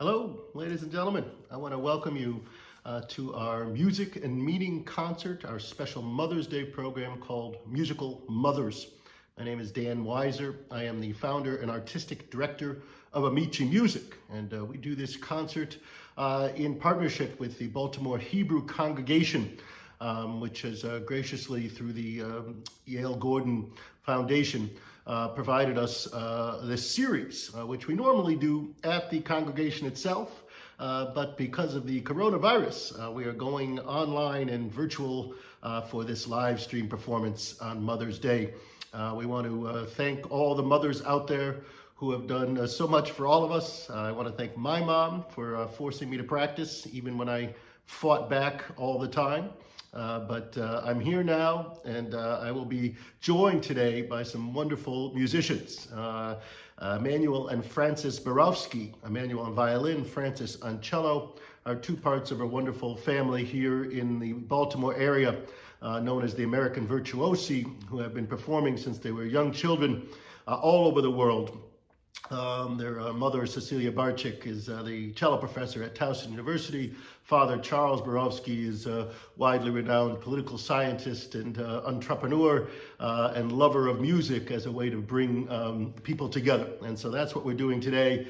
Hello, ladies and gentlemen. I want to welcome you to our music and meeting concert, our special Mother's Day program called Musical Mothers. My name is Dan Weiser. I am the founder and artistic director of AmiciMusic, and we do this concert in partnership with the Baltimore Hebrew Congregation, which has graciously, through the Yale Gordon Foundation, provided us this series, which we normally do at the congregation itself, but because of the coronavirus, we are going online and virtual for this live stream performance on Mother's Day. We want to thank all the mothers out there who have done so much for all of us. I want to thank my mom for forcing me to practice, even when I fought back all the time. But I'm here now, and I will be joined today by some wonderful musicians. Emmanuel and Frances Borowsky, Emmanuel on violin, Frances on cello, are two parts of a wonderful family here in the Baltimore area, known as the American Virtuosi, who have been performing since they were young children all over the world. Their mother, Cecile Chaminade, is the cello professor at Towson University. Father Charles Borowsky is a widely renowned political scientist and entrepreneur and lover of music as a way to bring people together. And so that's what we're doing today.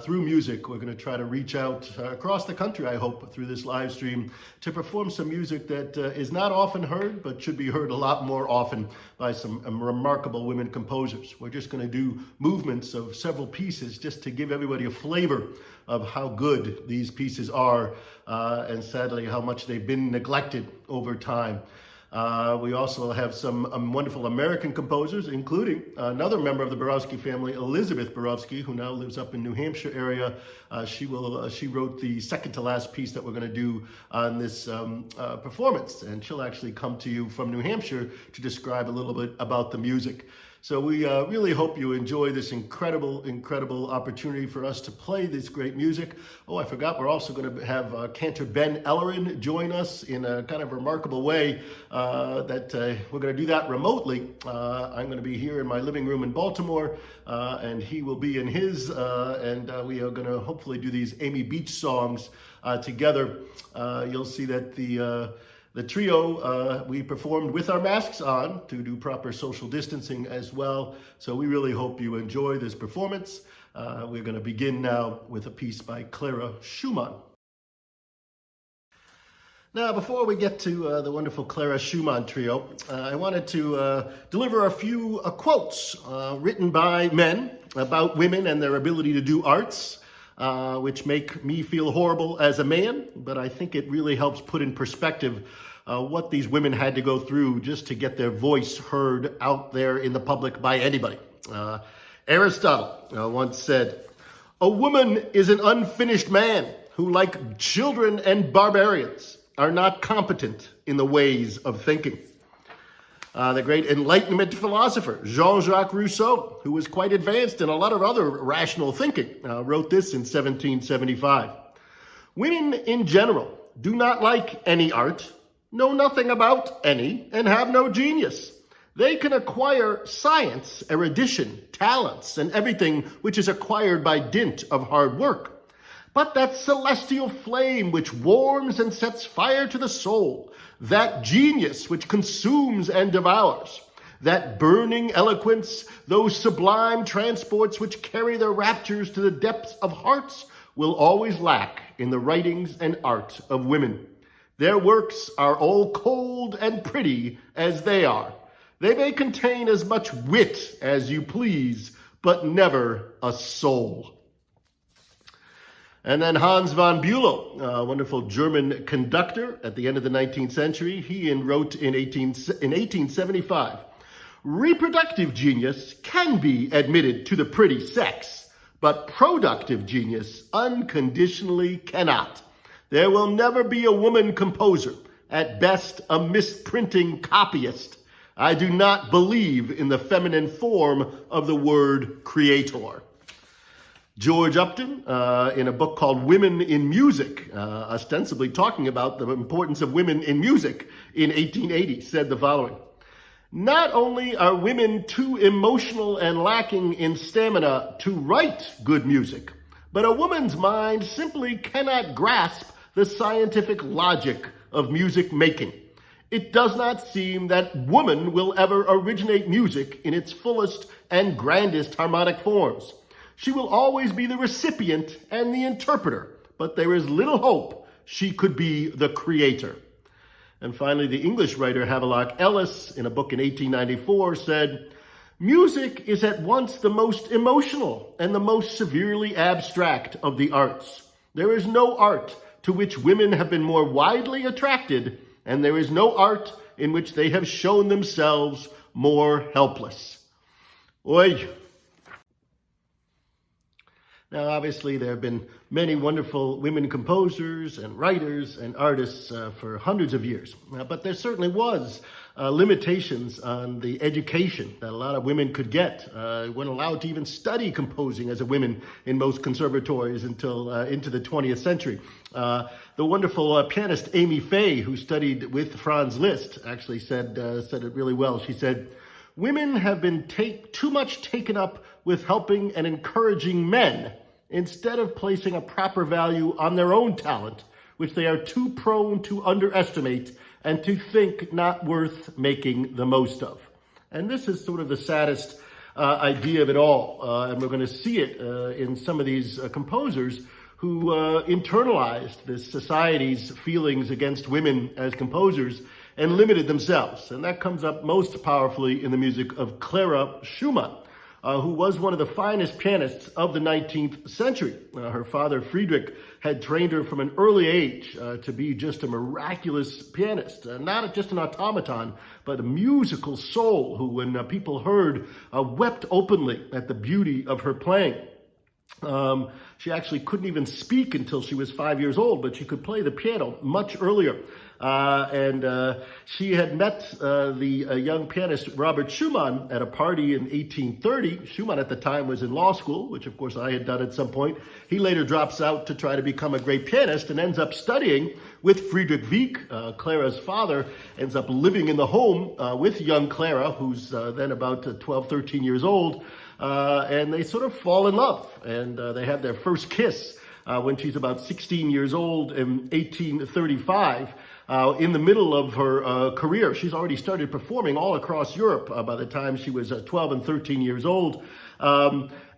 Through music, we're going to try to reach out across the country, I hope, through this live stream, to perform some music that is not often heard, but should be heard a lot more often by some remarkable women composers. We're just going to do movements of several pieces just to give everybody a flavor of how good these pieces are, and sadly how much they've been neglected over time. We also have some wonderful American composers, including another member of the Borowsky family, Elizabeth Borowsky, who now lives up in New Hampshire area. She wrote the second to last piece that we're going to do on this performance, and she'll actually come to you from New Hampshire to describe a little bit about the music. So we really hope you enjoy this incredible opportunity for us to play this great music. Oh, I forgot, we're also going to have Cantor Ben Ellerin join us in a kind of remarkable way that we're going to do that remotely. I'm going to be here in my living room in Baltimore, and he will be in his, and we are going to hopefully do these Amy Beach songs together. You'll see that the trio, we performed with our masks on to do proper social distancing as well. So we really hope you enjoy this performance. We're going to begin now with a piece by Clara Schumann. Now, before we get to the wonderful Clara Schumann trio, I wanted to deliver a few quotes written by men about women and their ability to do arts, which make me feel horrible as a man, but I think it really helps put in perspective what these women had to go through just to get their voice heard out there in the public by anybody. Aristotle once said, "A woman is an unfinished man who, like children and barbarians, are not competent in the ways of thinking." The great Enlightenment philosopher Jean-Jacques Rousseau, who was quite advanced in a lot of other rational thinking, wrote this in 1775. "Women in general do not like any art, know nothing about any, and have no genius. They can acquire science, erudition, talents, and everything which is acquired by dint of hard work. But that celestial flame which warms and sets fire to the soul, that genius which consumes and devours, that burning eloquence, those sublime transports which carry their raptures to the depths of hearts, will always lack in the writings and art of women. Their works are all cold and pretty as they are. They may contain as much wit as you please, but never a soul." And then Hans von Bülow, a wonderful German conductor at the end of the 19th century, he wrote in 1875, "Reproductive genius can be admitted to the pretty sex, but productive genius unconditionally cannot. There will never be a woman composer, at best a misprinting copyist. I do not believe in the feminine form of the word creator." George Upton, in a book called Women in Music, ostensibly talking about the importance of women in music in 1880, said the following: "Not only are women too emotional and lacking in stamina to write good music, But a woman's mind simply cannot grasp the scientific logic of music making. It does not seem that woman will ever originate music in its fullest and grandest harmonic forms. She will always be the recipient and the interpreter, but there is little hope she could be the creator. And finally, the English writer Havelock Ellis, in a book in 1894, said, "Music is at once the most emotional and the most severely abstract of the arts. There is no art to which women have been more widely attracted, and there is no art in which they have shown themselves more helpless." Oy. Now, obviously, there have been many wonderful women composers and writers and artists for hundreds of years. But there certainly was limitations on the education that a lot of women could get. Weren't allowed to even study composing as a woman in most conservatories until into the 20th century. The wonderful pianist Amy Fay, who studied with Franz Liszt, actually said it really well. She said, "Women have been too much taken up with helping and encouraging men instead of placing a proper value on their own talent, which they are too prone to underestimate and to think not worth making the most of." And this is sort of the saddest idea of it all. And we're going to see it in some of these composers who internalized this society's feelings against women as composers and limited themselves. And that comes up most powerfully in the music of Clara Schumann, who was one of the finest pianists of the 19th century. Her father, Friedrich, had trained her from an early age to be just a miraculous pianist, not just an automaton, but a musical soul who, when people heard, wept openly at the beauty of her playing. She actually couldn't even speak until she was 5 years old, but she could play the piano much earlier. She had met the young pianist Robert Schumann at a party in 1830. Schumann at the time was in law school, which of course I had done at some point. He later drops out to try to become a great pianist and ends up studying with Friedrich Wieck. Clara's father ends up living in the home with young Clara, who's then about 12, 13 years old. And they sort of fall in love, and they have their first kiss when she's about 16 years old in 1835. In the middle of her career, she's already started performing all across Europe by the time she was 12 and 13 years old.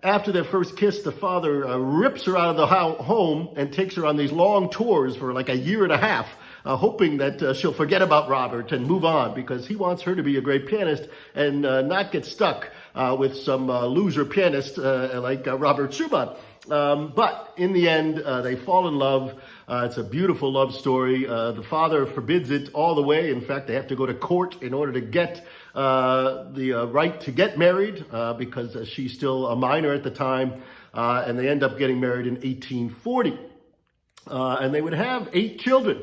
After their first kiss, the father rips her out of the home and takes her on these long tours for like a year and a half, hoping that she'll forget about Robert and move on, because he wants her to be a great pianist and not get stuck with some loser pianist like Robert Schumann. But in the end, they fall in love. It's a beautiful love story. The father forbids it all the way. In fact, they have to go to court in order to get the right to get married because she's still a minor at the time. And they end up getting married in 1840. And they would have 8 children.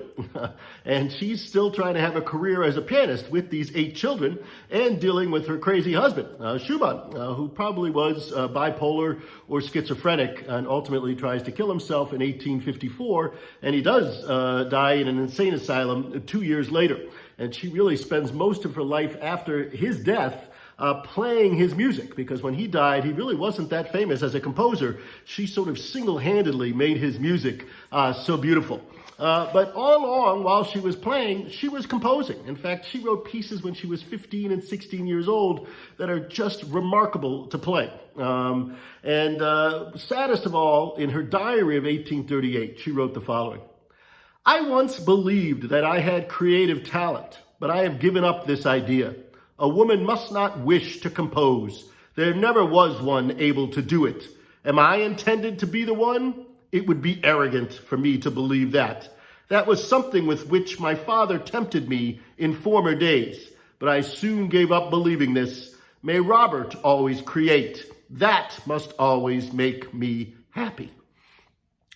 And she's still trying to have a career as a pianist with these 8 children and dealing with her crazy husband, Schumann, who probably was bipolar or schizophrenic and ultimately tries to kill himself in 1854. And he does die in an insane asylum 2 years later. And she really spends most of her life after his death playing his music, because when he died, he really wasn't that famous as a composer. She sort of single-handedly made his music so beautiful. But all along, while she was playing, she was composing. In fact, she wrote pieces when she was 15 and 16 years old that are just remarkable to play. Saddest of all, in her diary of 1838, she wrote the following: "I once believed that I had creative talent, but I have given up this idea. A woman must not wish to compose. There never was one able to do it. Am I intended to be the one? It would be arrogant for me to believe that. That was something with which my father tempted me in former days, but I soon gave up believing this. May Robert always create. That must always make me happy."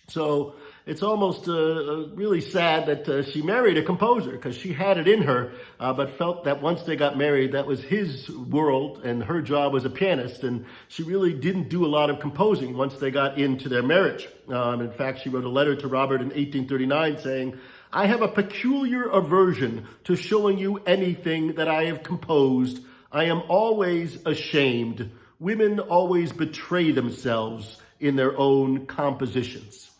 So it's almost really sad that she married a composer, because she had it in her, but felt that once they got married, that was his world and her job was a pianist. And she really didn't do a lot of composing once they got into their marriage. In fact, she wrote a letter to Robert in 1839 saying, "I have a peculiar aversion to showing you anything that I have composed. I am always ashamed. Women always betray themselves in their own compositions.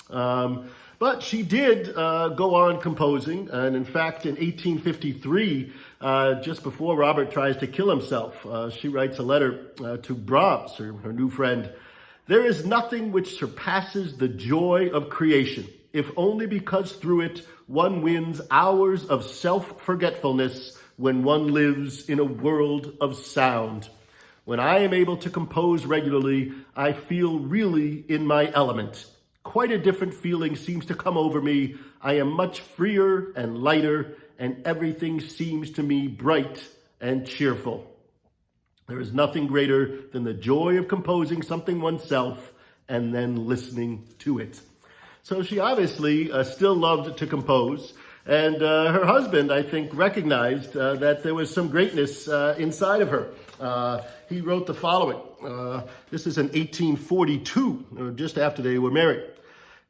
But she did go on composing, and in fact, in 1853, just before Robert tries to kill himself, she writes a letter to Brahms, her new friend. "There is nothing which surpasses the joy of creation, if only because through it one wins hours of self-forgetfulness when one lives in a world of sound. When I am able to compose regularly, I feel really in my element. Quite a different feeling seems to come over me. I am much freer and lighter, and everything seems to me bright and cheerful. There is nothing greater than the joy of composing something oneself and then listening to it." So she obviously still loved to compose. And her husband, I think, recognized that there was some greatness inside of her. He wrote the following. This is in 1842, or just after they were married.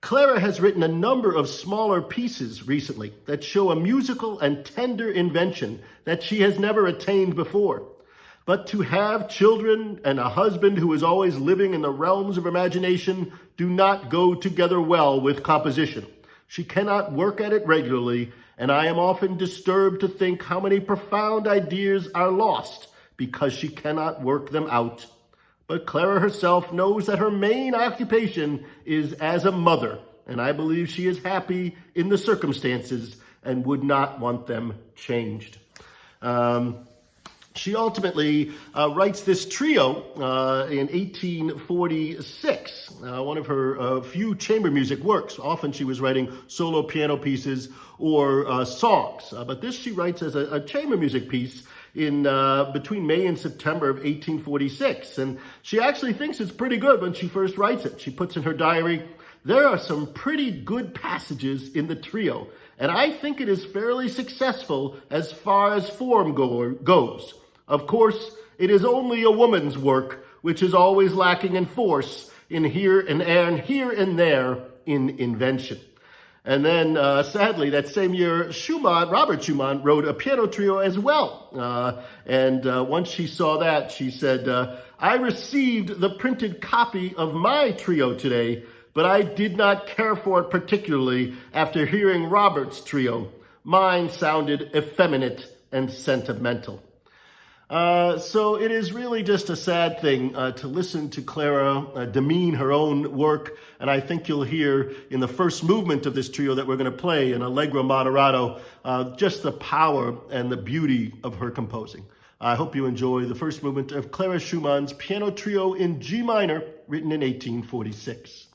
"Clara has written a number of smaller pieces recently that show a musical and tender invention that she has never attained before. But to have children and a husband who is always living in the realms of imagination do not go together well with composition. She cannot work at it regularly, and I am often disturbed to think how many profound ideas are lost because she cannot work them out. But Clara herself knows that her main occupation is as a mother, and I believe she is happy in the circumstances and would not want them changed." She ultimately writes this trio in 1846, one of her few chamber music works. Often she was writing solo piano pieces or songs, but this she writes as a chamber music piece in between May and September of 1846. And she actually thinks it's pretty good when she first writes it. She puts in her diary, "There are some pretty good passages in the trio, and I think it is fairly successful as far as form goes. Of course, it is only a woman's work, which is always lacking in force, in here and there in invention." And then, sadly, that same year, Robert Schumann wrote a piano trio as well. And once she saw that, she said, "I received the printed copy of my trio today, but I did not care for it particularly after hearing Robert's trio. Mine sounded effeminate and sentimental." So it is really just a sad thing to listen to Clara demean her own work. And I think you'll hear in the first movement of this trio that we're going to play, an Allegro Moderato, just the power and the beauty of her composing. I hope you enjoy the first movement of Clara Schumann's piano trio in G minor, written in 1846.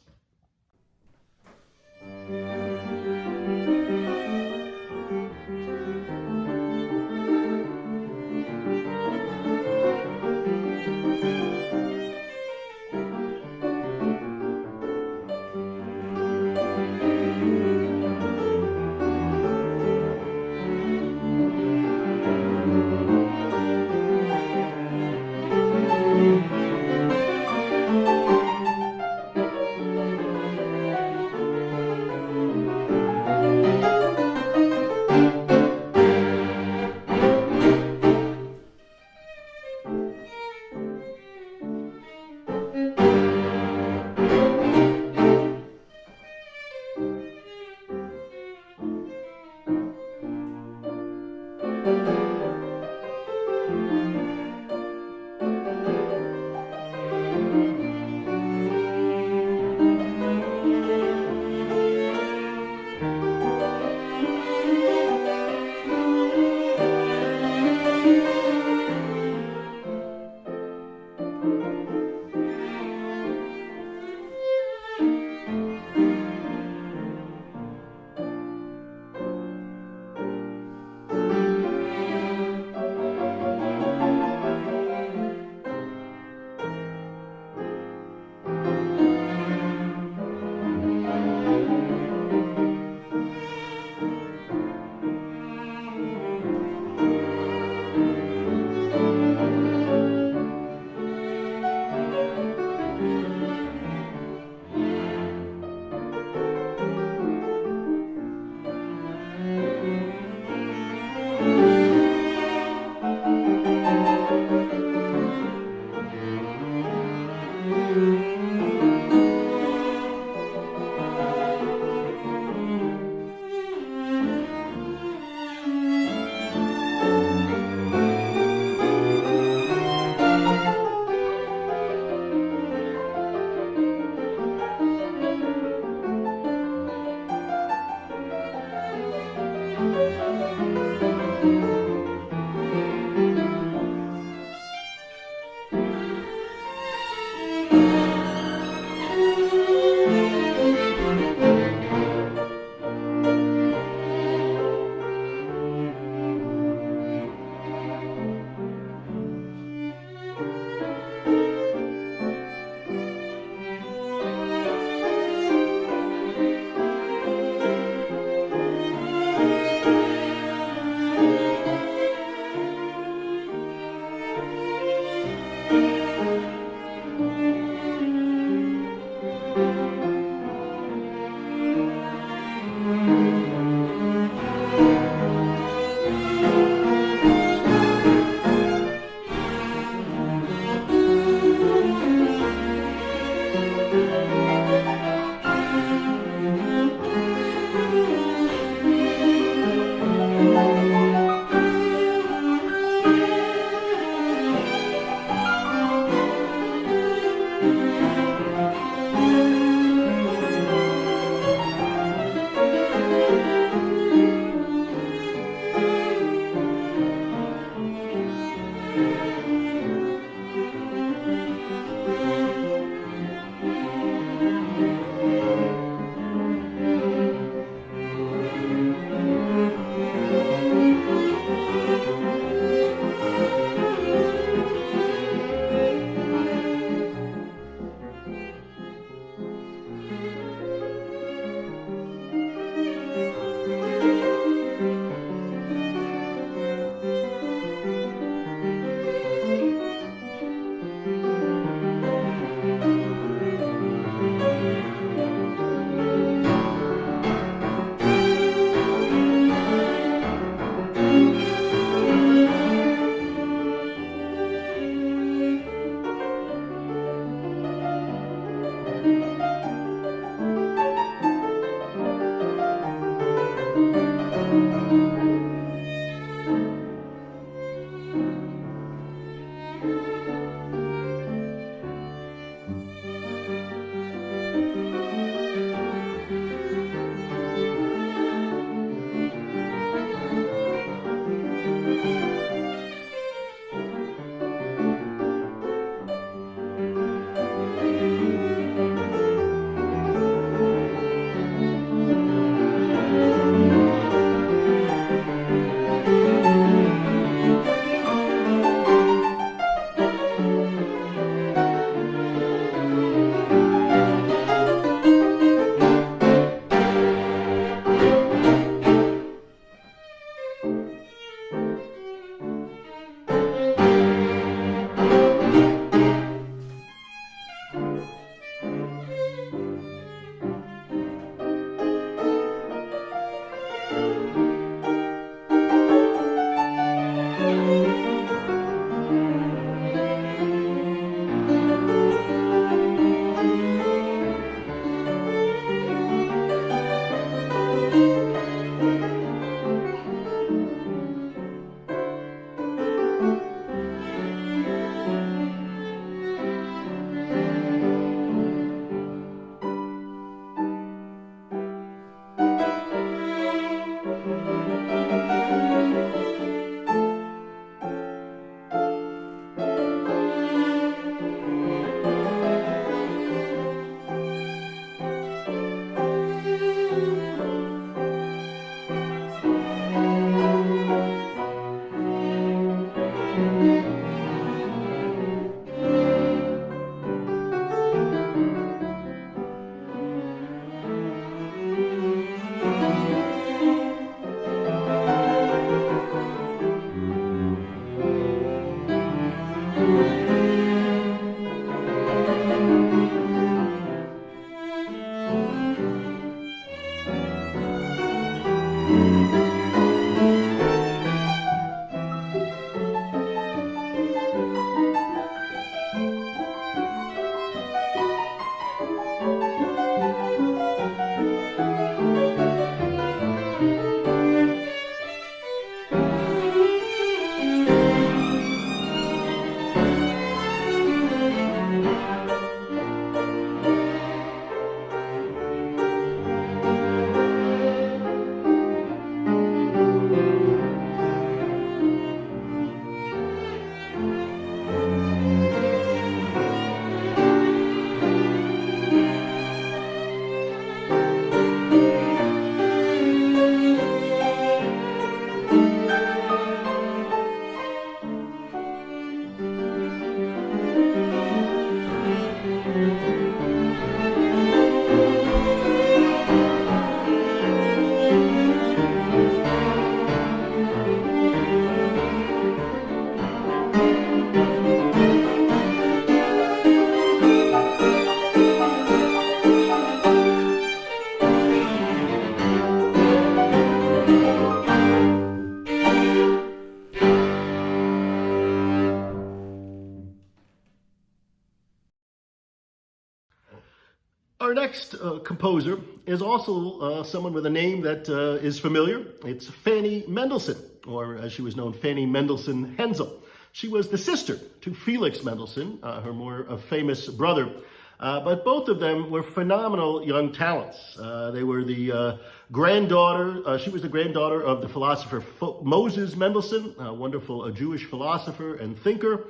next composer is also someone with a name that is familiar. It's Fanny Mendelssohn, or as she was known, Fanny Mendelssohn Hensel. She was the sister to Felix Mendelssohn, her more famous brother. But both of them were phenomenal young talents. They were the granddaughter, she was the granddaughter of the philosopher Moses Mendelssohn, a wonderful Jewish philosopher and thinker.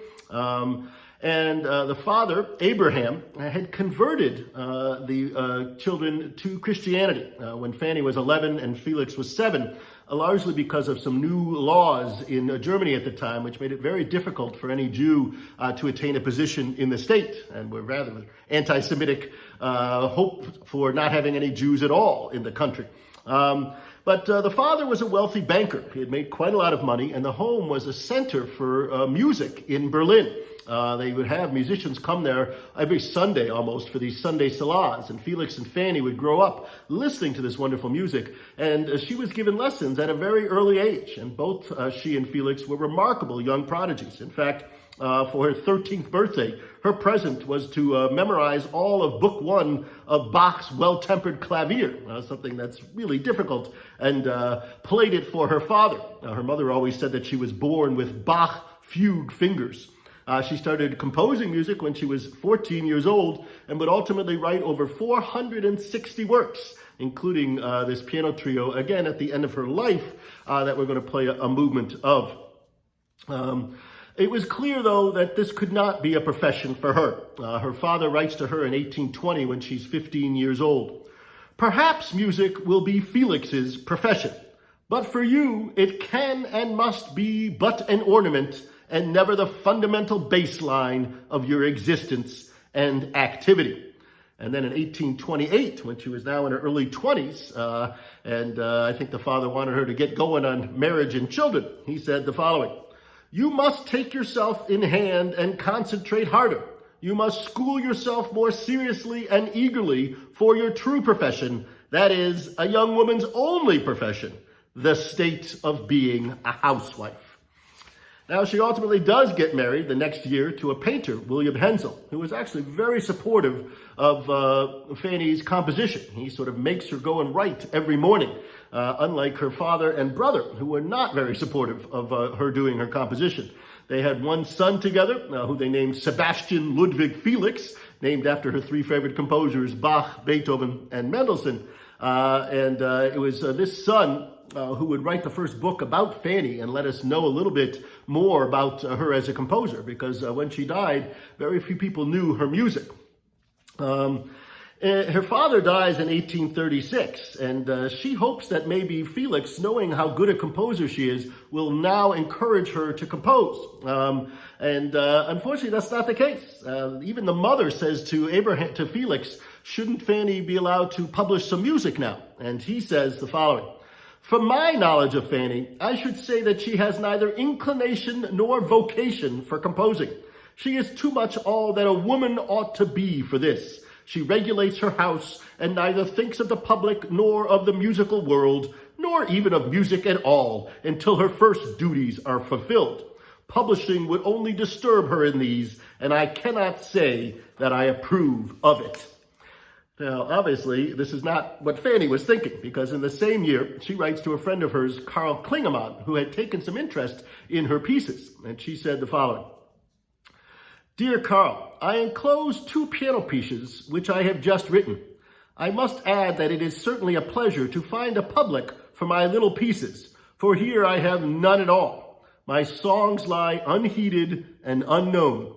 And the father, Abraham, had converted the children to Christianity when Fanny was 11 and Felix was 7, largely because of some new laws in Germany at the time, which made it very difficult for any Jew to attain a position in the state, and were rather anti-Semitic hope for not having any Jews at all in the country. But the father was a wealthy banker. He had made quite a lot of money, and the home was a center for music in Berlin. They would have musicians come there every Sunday almost for these Sunday salons, and Felix and Fanny would grow up listening to this wonderful music, and she was given lessons at a very early age, and both she and Felix were remarkable young prodigies. In fact, for her 13th birthday, her present was to memorize all of Book 1 of Bach's Well-Tempered Clavier, something that's really difficult, and played it for her father. Her mother always said that she was born with Bach fugue fingers. She started composing music when she was 14 years old and would ultimately write over 460 works, including this piano trio, again, at the end of her life, that we're going to play a movement of. It was clear, though, that this could not be a profession for her. Her father writes to her in 1820 when she's 15 years old. "Perhaps music will be Felix's profession, but for you it can and must be but an ornament and never the fundamental baseline of your existence and activity." And then in 1828, when she was now in her early 20s, I think the father wanted her to get going on marriage and children, he said the following: "You must take yourself in hand and concentrate harder. You must school yourself more seriously and eagerly for your true profession, that is, a young woman's only profession, the state of being a housewife." Now, she ultimately does get married the next year to a painter, William Hensel, who was actually very supportive of Fanny's composition. He sort of makes her go and write every morning, unlike her father and brother, who were not very supportive of her doing her composition. They had one son together, who they named Sebastian Ludwig Felix, named after her three favorite composers, Bach, Beethoven, and Mendelssohn. It was this son who would write the first book about Fanny and let us know a little bit more about her as a composer, because when she died, very few people knew her music. Her father dies in 1836, and she hopes that maybe Felix, knowing how good a composer she is, will now encourage her to compose. Unfortunately, that's not the case. Even the mother says to Felix, shouldn't Fanny be allowed to publish some music now? And he says the following: "From my knowledge of Fanny, I should say that she has neither inclination nor vocation for composing. She is too much all that a woman ought to be for this. She regulates her house and neither thinks of the public nor of the musical world, nor even of music at all, until her first duties are fulfilled. Publishing would only disturb her in these, and I cannot say that I approve of it." Now, obviously, this is not what Fanny was thinking, because in the same year, she writes to a friend of hers, Karl Klingemann, who had taken some interest in her pieces, and she said the following: "Dear Karl, I enclose 2 piano pieces which I have just written. I must add that it is certainly a pleasure to find a public for my little pieces, for here I have none at all. My songs lie unheeded and unknown.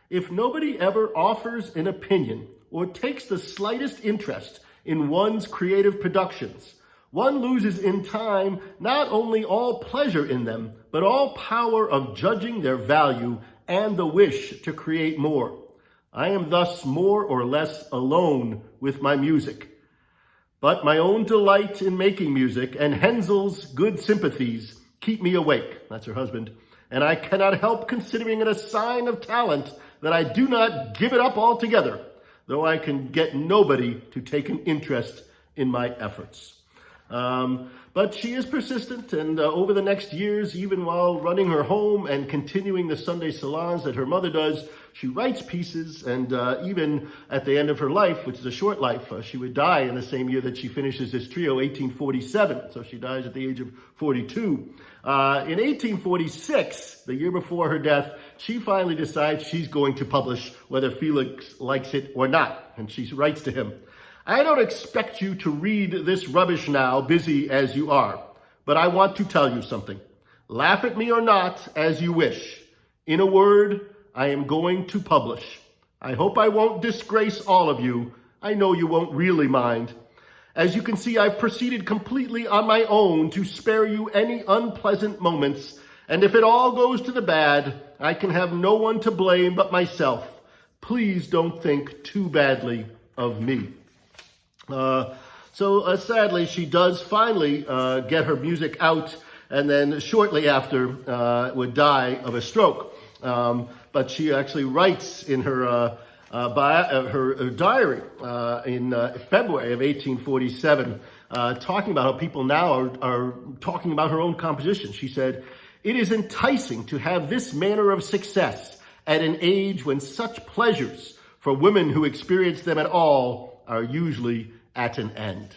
If nobody ever offers an opinion or takes the slightest interest in one's creative productions, one loses in time not only all pleasure in them, but all power of judging their value and the wish to create more. I am thus more or less alone with my music. But my own delight in making music and Hensel's good sympathies keep me awake," that's her husband, "and I cannot help considering it a sign of talent that I do not give it up altogether, though I can get nobody to take an interest in my efforts." But she is persistent, and over the next years, even while running her home and continuing the Sunday salons that her mother does, she writes pieces, and even at the end of her life, which is a short life, she would die in the same year that she finishes this trio, 1847, so she dies at the age of 42. In 1846, the year before her death, she finally decides she's going to publish, whether Felix likes it or not, and she writes to him, "I don't expect you to read this rubbish now, busy as you are, but I want to tell you something. Laugh at me or not, as you wish. In a word, I am going to publish. I hope I won't disgrace all of you. I know you won't really mind. As you can see, I've proceeded completely on my own to spare you any unpleasant moments, and if it all goes to the bad, I can have no one to blame but myself. Please don't think too badly of me." So sadly, she does finally get her music out, and then shortly after would die of a stroke. But she actually writes in her diary in February of 1847, talking about how people now are talking about her own composition. She said, "It is enticing to have this manner of success at an age when such pleasures for women who experience them at all are usually at an end."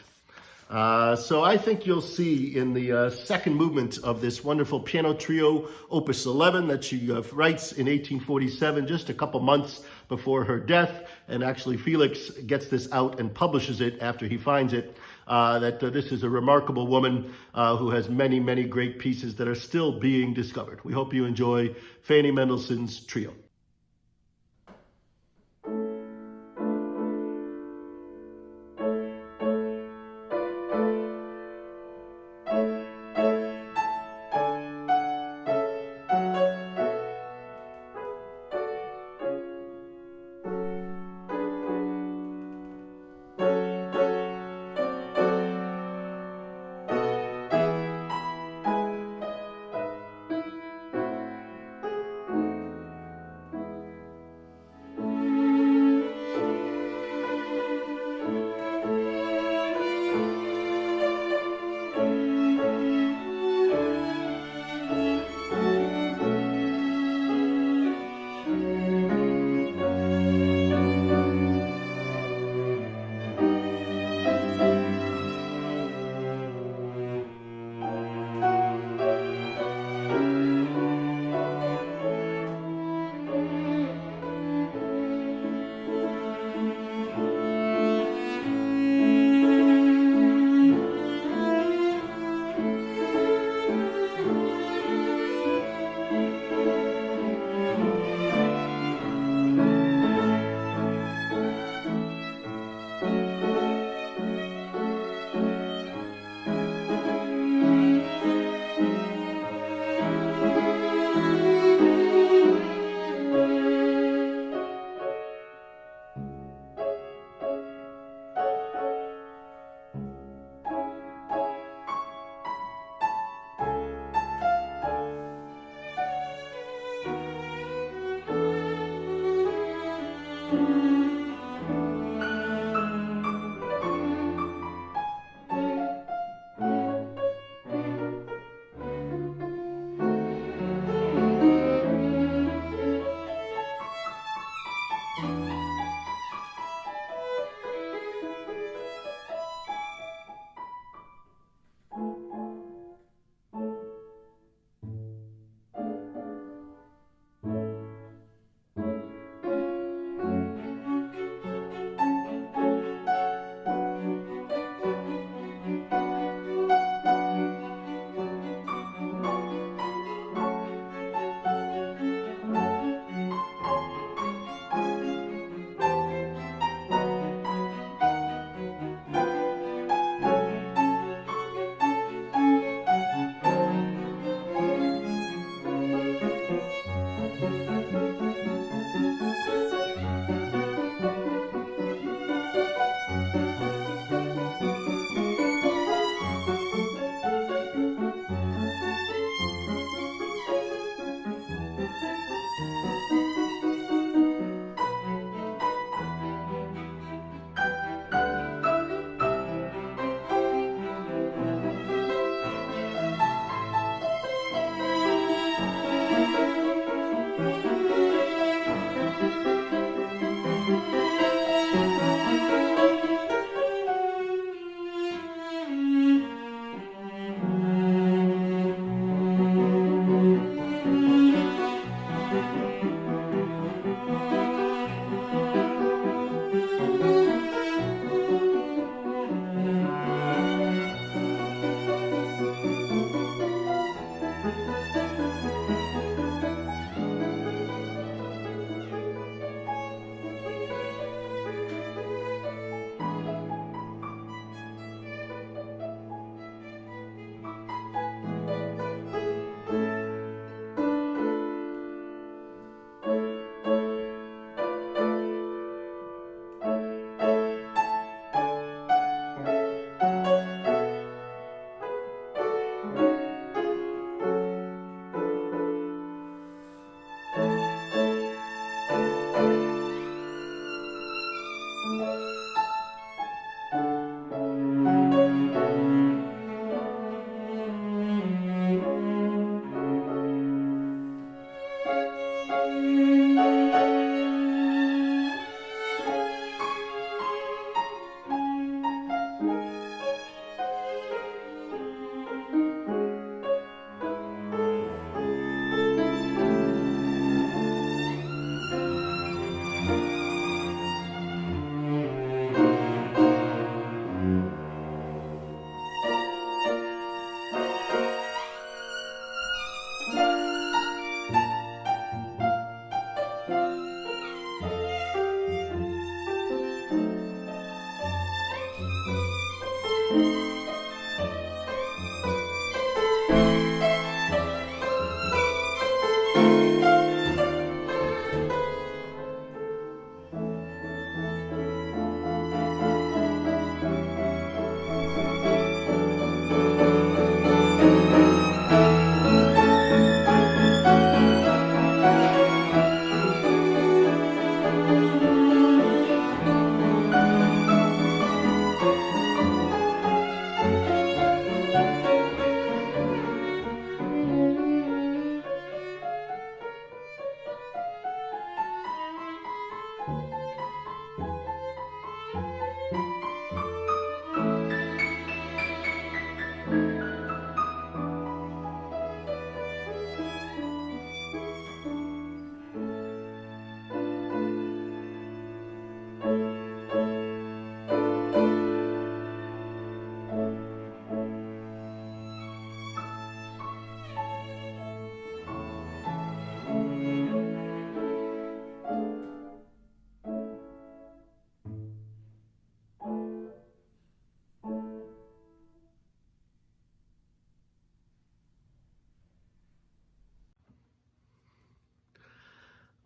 So I think you'll see in the second movement of this wonderful piano trio, Opus 11, that she writes in 1847, just a couple months before her death, and actually Felix gets this out and publishes it after he finds it, that this is a remarkable woman who has many, many great pieces that are still being discovered. We hope you enjoy Fanny Mendelssohn's trio.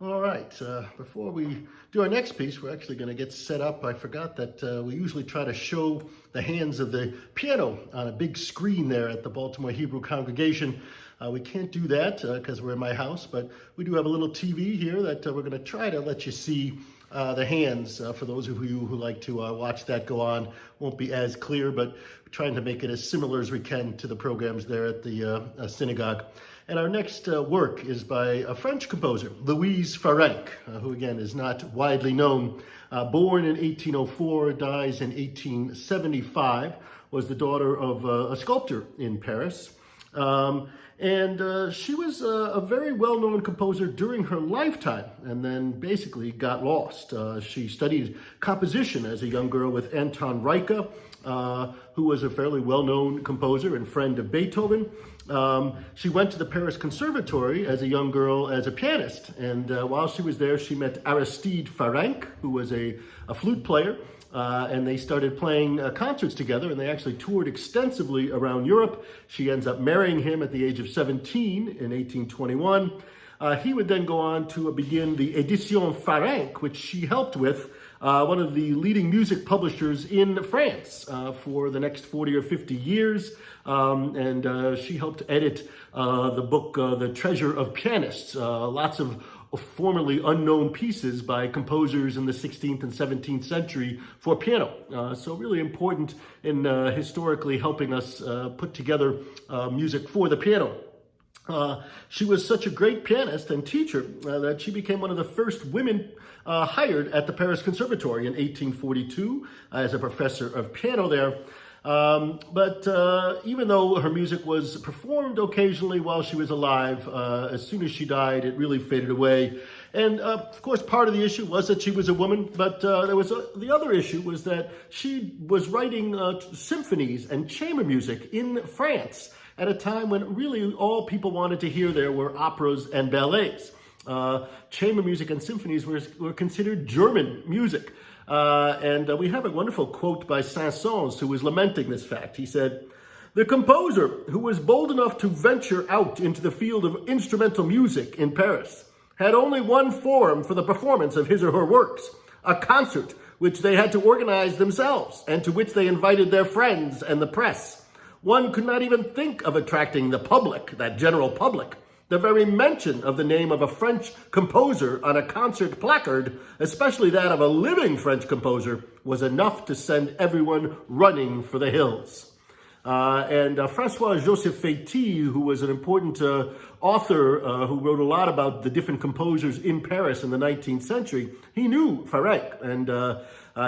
All right, before we do our next piece, we're actually going to get set up. I forgot that we usually try to show the hands of the piano on a big screen there at the Baltimore Hebrew Congregation. We can't do that because we're in my house, but we do have a little TV here that we're going to try to let you see the hands for those of you who like to watch that go on. Won't be as clear, but we're trying to make it as similar as we can to the programs there at the synagogue. And our next work is by a French composer, Louise Farrenc, who again is not widely known. Born in 1804, dies in 1875, was the daughter of a sculptor in Paris. And she was a very well-known composer during her lifetime and then basically got lost. She studied composition as a young girl with Anton Reicha, who was a fairly well-known composer and friend of Beethoven. She went to the Paris Conservatory as a young girl as a pianist, and while she was there, she met Aristide Farrenc, who was a flute player, and they started playing concerts together, and they actually toured extensively around Europe. She ends up marrying him at the age of 17 in 1821. He would then go on to begin the Édition Farrenc, which she helped with, one of the leading music publishers in France for the next 40 or 50 years. And she helped edit the book, The Treasure of Pianists, lots of formerly unknown pieces by composers in the 16th and 17th century for piano. So really important in historically helping us put together music for the piano. She was such a great pianist and teacher that she became one of the first women hired at the Paris Conservatory in 1842 as a professor of piano there. But even though her music was performed occasionally while she was alive, as soon as she died, it really faded away. And of course, part of the issue was that she was a woman, but there was the other issue was that she was writing symphonies and chamber music in France at a time when really all people wanted to hear there were operas and ballets. Chamber music and symphonies were considered German music. And we have a wonderful quote by Saint-Saëns, who was lamenting this fact. He said, "The composer who was bold enough to venture out into the field of instrumental music in Paris had only one form for the performance of his or her works, a concert which they had to organize themselves and to which they invited their friends and the press. One could not even think of attracting the public, that general public. The very mention of the name of a French composer on a concert placard, especially that of a living French composer, was enough to send everyone running for the hills." And François-Joseph Féty, who was an important author who wrote a lot about the different composers in Paris in the 19th century, he knew Farrenc, and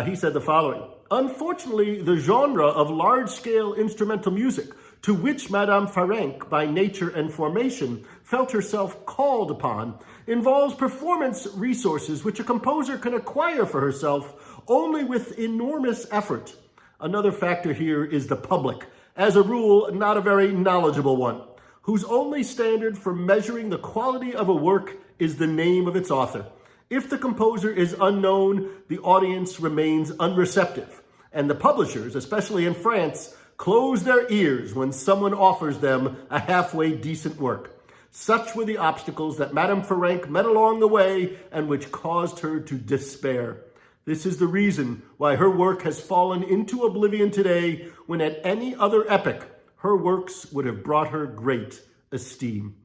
he said the following: "Unfortunately, the genre of large-scale instrumental music to which Madame Farrenc, by nature and formation, felt herself called upon, involves performance resources which a composer can acquire for herself only with enormous effort. Another factor here is the public, as a rule not a very knowledgeable one, whose only standard for measuring the quality of a work is the name of its author. If the composer is unknown, the audience remains unreceptive, and the publishers, especially in France, close their ears when someone offers them a halfway decent work. Such were the obstacles that Madame Farrenc met along the way and which caused her to despair. This is the reason why her work has fallen into oblivion today, when at any other epoch, her works would have brought her great esteem.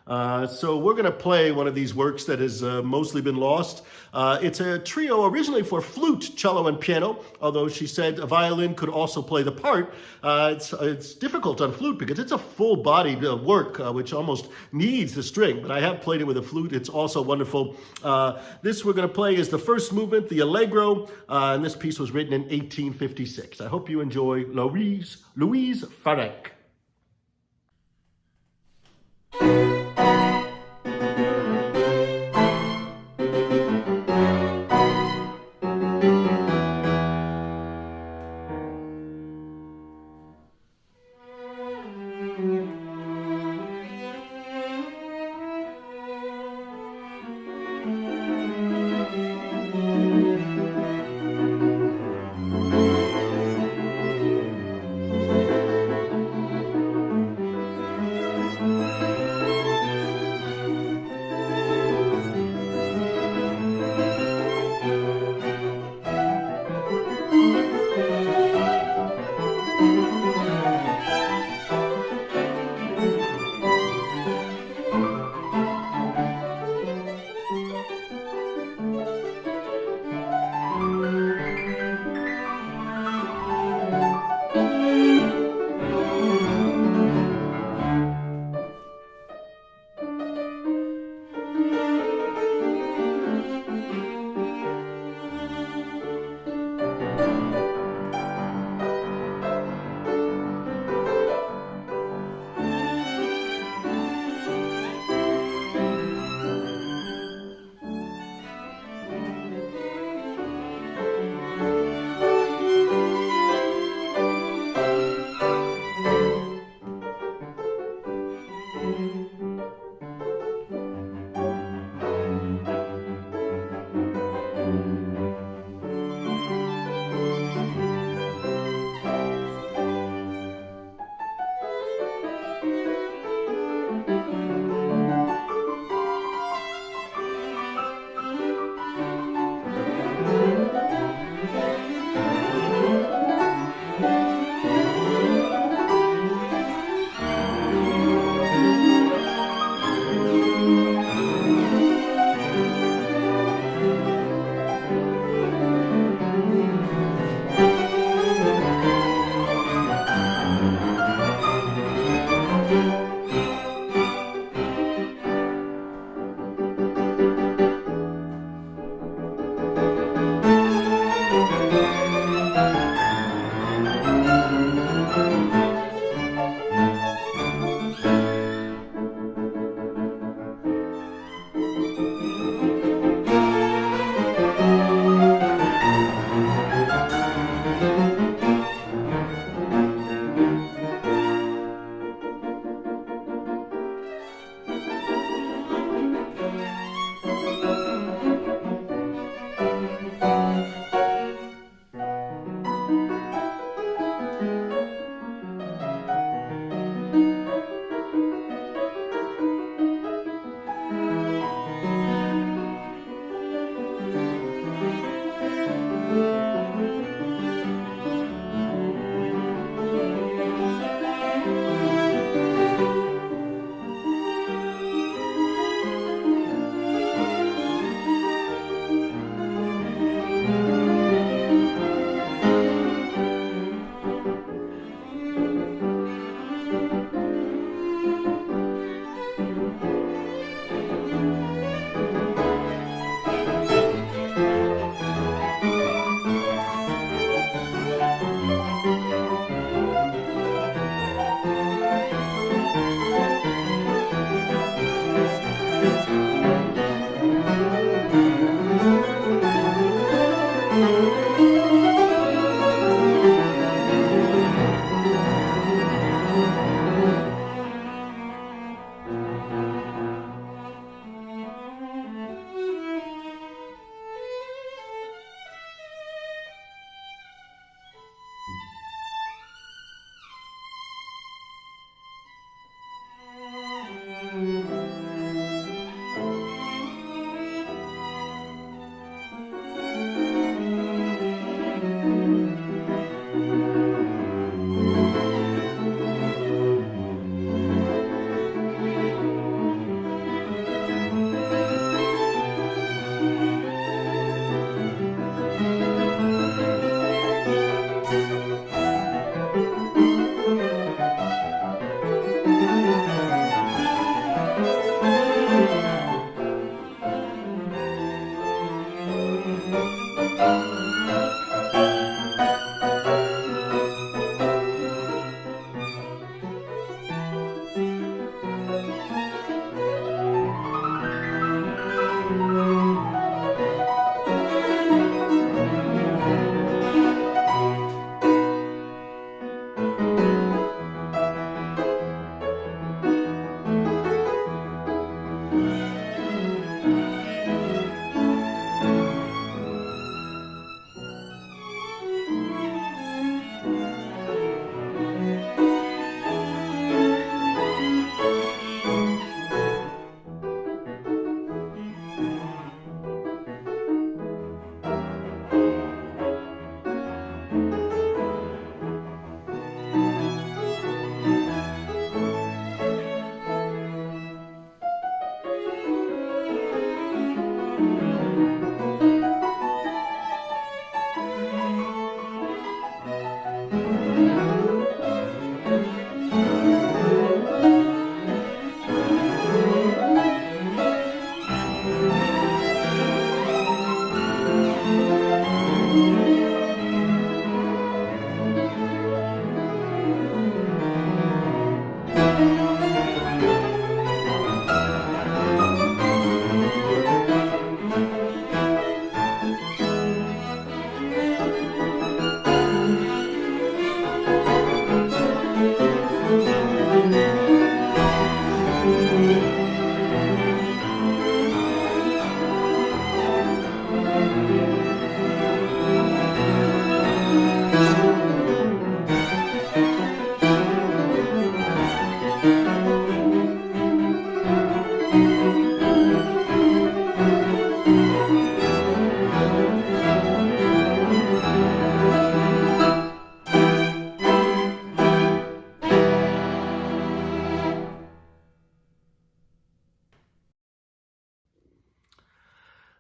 So we're going to play one of these works that has mostly been lost. It's a trio originally for flute, cello, and piano, although she said a violin could also play the part. It's difficult on flute because it's a full-bodied work, which almost needs the string, but I have played it with a flute. It's also wonderful. This we're going to play is the first movement, the Allegro, and this piece was written in 1856. I hope you enjoy Louise Farrenc.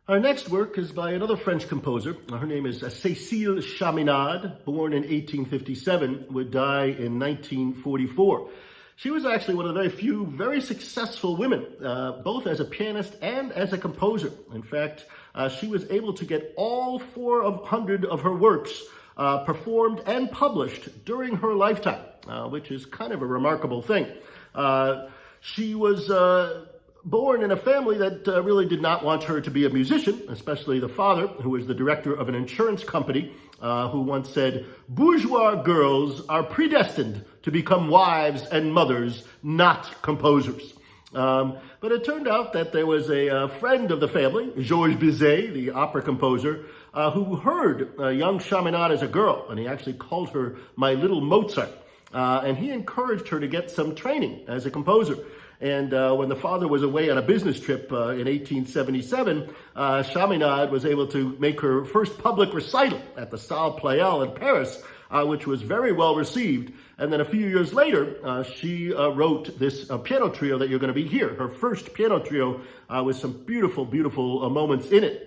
Our next work is by another French composer. Her name is Cecile Chaminade, born in 1857, would die in 1944. She was actually one of the very few very successful women, both as a pianist and as a composer. In fact, she was able to get all 400 of her works performed and published during her lifetime, which is kind of a remarkable thing. She was born in a family that really did not want her to be a musician, especially the father, who was the director of an insurance company, who once said, "Bourgeois girls are predestined to become wives and mothers, not composers." But it turned out that there was a friend of the family, Georges Bizet, the opera composer, who heard young Chaminade as a girl, and he actually called her "my little Mozart." And he encouraged her to get some training as a composer. And when the father was away on a business trip in 1877, Chaminade was able to make her first public recital at the Salle Pleyel in Paris, which was very well received. And then a few years later, she wrote this piano trio that you're going to be here, her first piano trio with some beautiful, beautiful moments in it.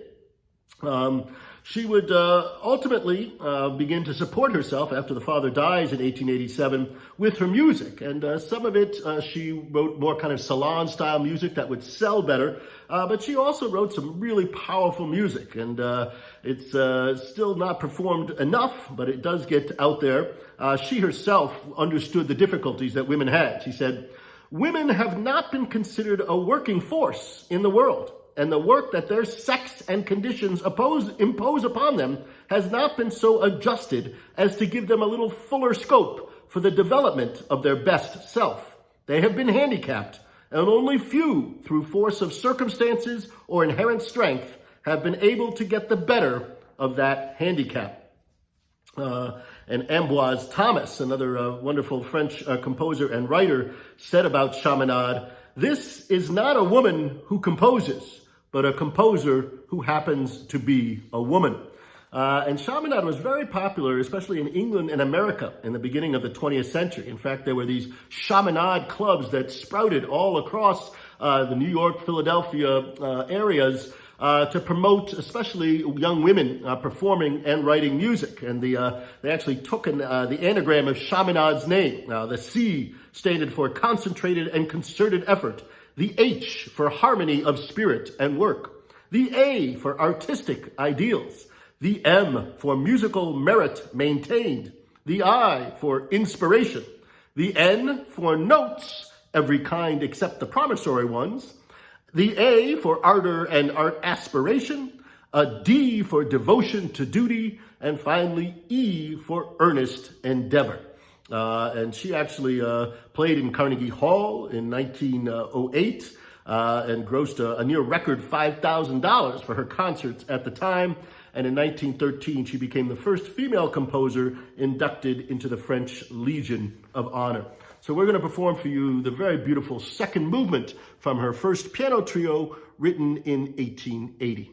She would ultimately begin to support herself after the father dies in 1887 with her music. And some of it, she wrote more kind of salon-style music that would sell better. But she also wrote some really powerful music. And it's still not performed enough, but it does get out there. She herself understood the difficulties that women had. She said, "Women have not been considered a working force in the world, and the work that their sex and conditions impose upon them has not been so adjusted as to give them a little fuller scope for the development of their best self. They have been handicapped, and only few, through force of circumstances or inherent strength, have been able to get the better of that handicap." And Ambroise Thomas, another wonderful French composer and writer, said about Chaminade, "This is not a woman who composes, but a composer who happens to be a woman." And Chaminade was very popular, especially in England and America in the beginning of the 20th century. In fact, there were these Chaminade clubs that sprouted all across the New York, Philadelphia areas to promote especially young women performing and writing music. And they actually took the anagram of Chaminade's name. The C standard for concentrated and concerted effort. The H for harmony of spirit and work. The A for artistic ideals. The M for musical merit maintained. The I for inspiration. The N for notes, every kind except the promissory ones. The A for ardor and art aspiration. A D for devotion to duty. And finally, E for earnest endeavor. And she actually played in Carnegie Hall in 1908 and grossed a near record $5,000 for her concerts at the time. And in 1913, she became the first female composer inducted into the French Legion of Honor. So we're going to perform for you the very beautiful second movement from her first piano trio written in 1880.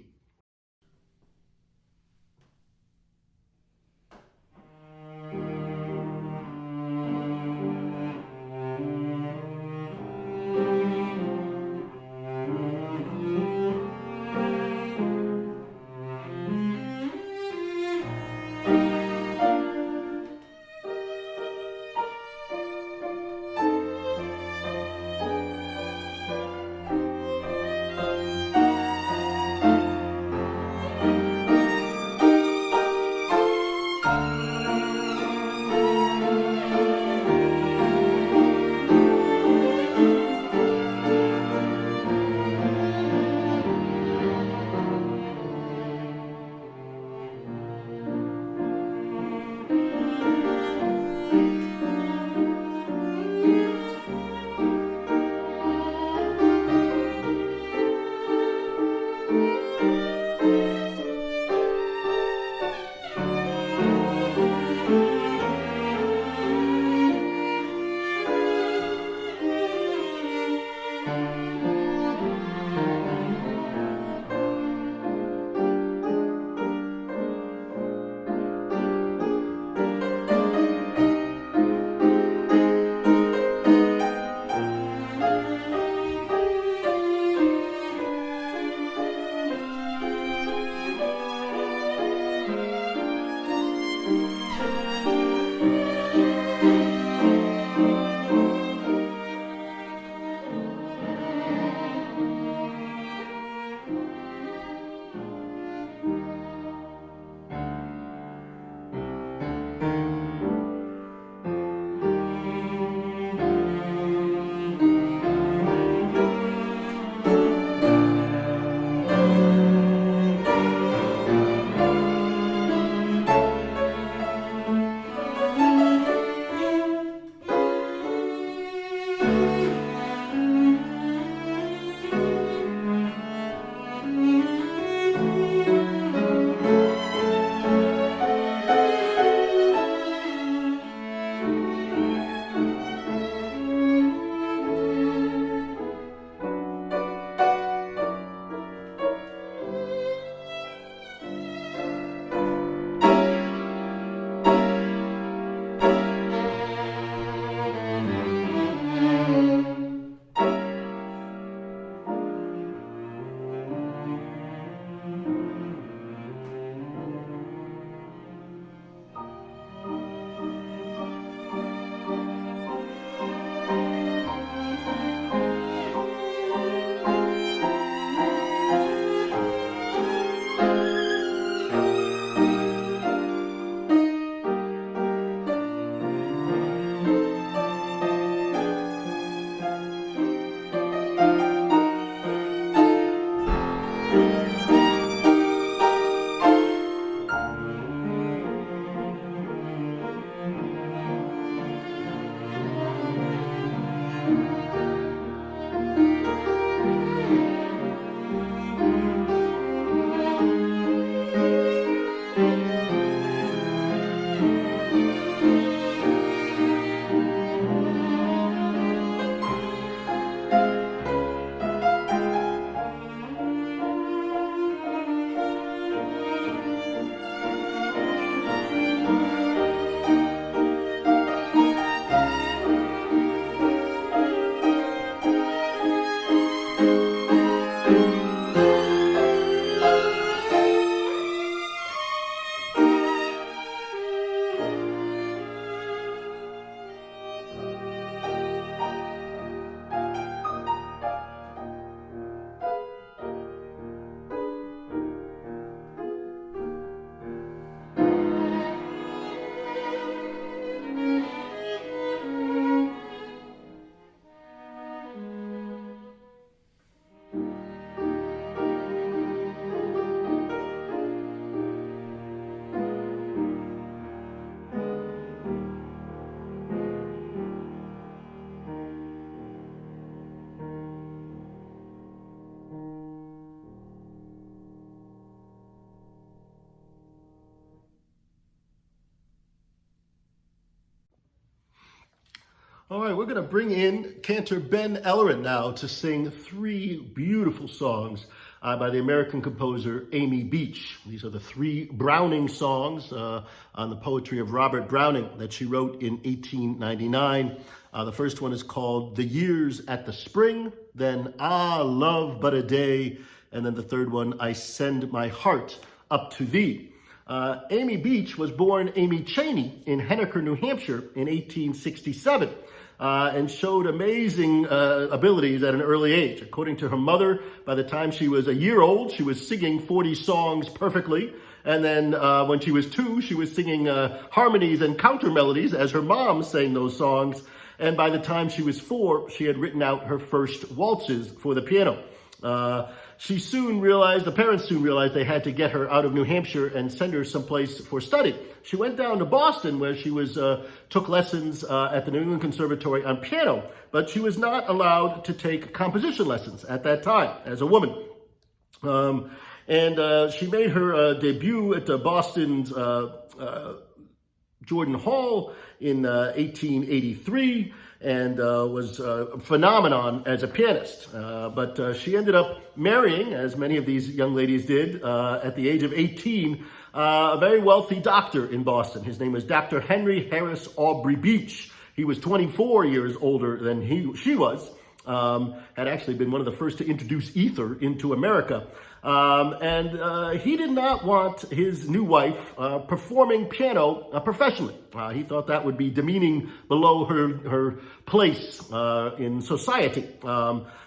All right, we're going to bring in Cantor Ben Ellerin now to sing three beautiful songs by the American composer Amy Beach. These are the three Browning songs on the poetry of Robert Browning that she wrote in 1899. The first one is called The Years at the Spring, then Ah, Love But a Day, and then the third one, I Send My Heart Up to Thee. Amy Beach was born Amy Cheney in Henniker, New Hampshire in 1867. And showed amazing abilities at an early age. According to her mother, by the time she was a year old, she was singing 40 songs perfectly. And then when she was 2, she was singing harmonies and counter melodies as her mom sang those songs. And by the time she was 4, she had written out her first waltzes for the piano. The parents soon realized they had to get her out of New Hampshire and send her someplace for study. She went down to Boston where she took lessons at the New England Conservatory on piano, but she was not allowed to take composition lessons at that time as a woman. She made her debut at Boston's Jordan Hall in 1883. And was a phenomenon as a pianist. But she ended up marrying, as many of these young ladies did, at the age of 18, a very wealthy doctor in Boston. His name was Dr. Henry Harris Aubrey Beach. He was 24 years older than she was. Had actually been one of the first to introduce ether into America. He did not want his new wife performing piano professionally. He thought that would be demeaning below her place in society.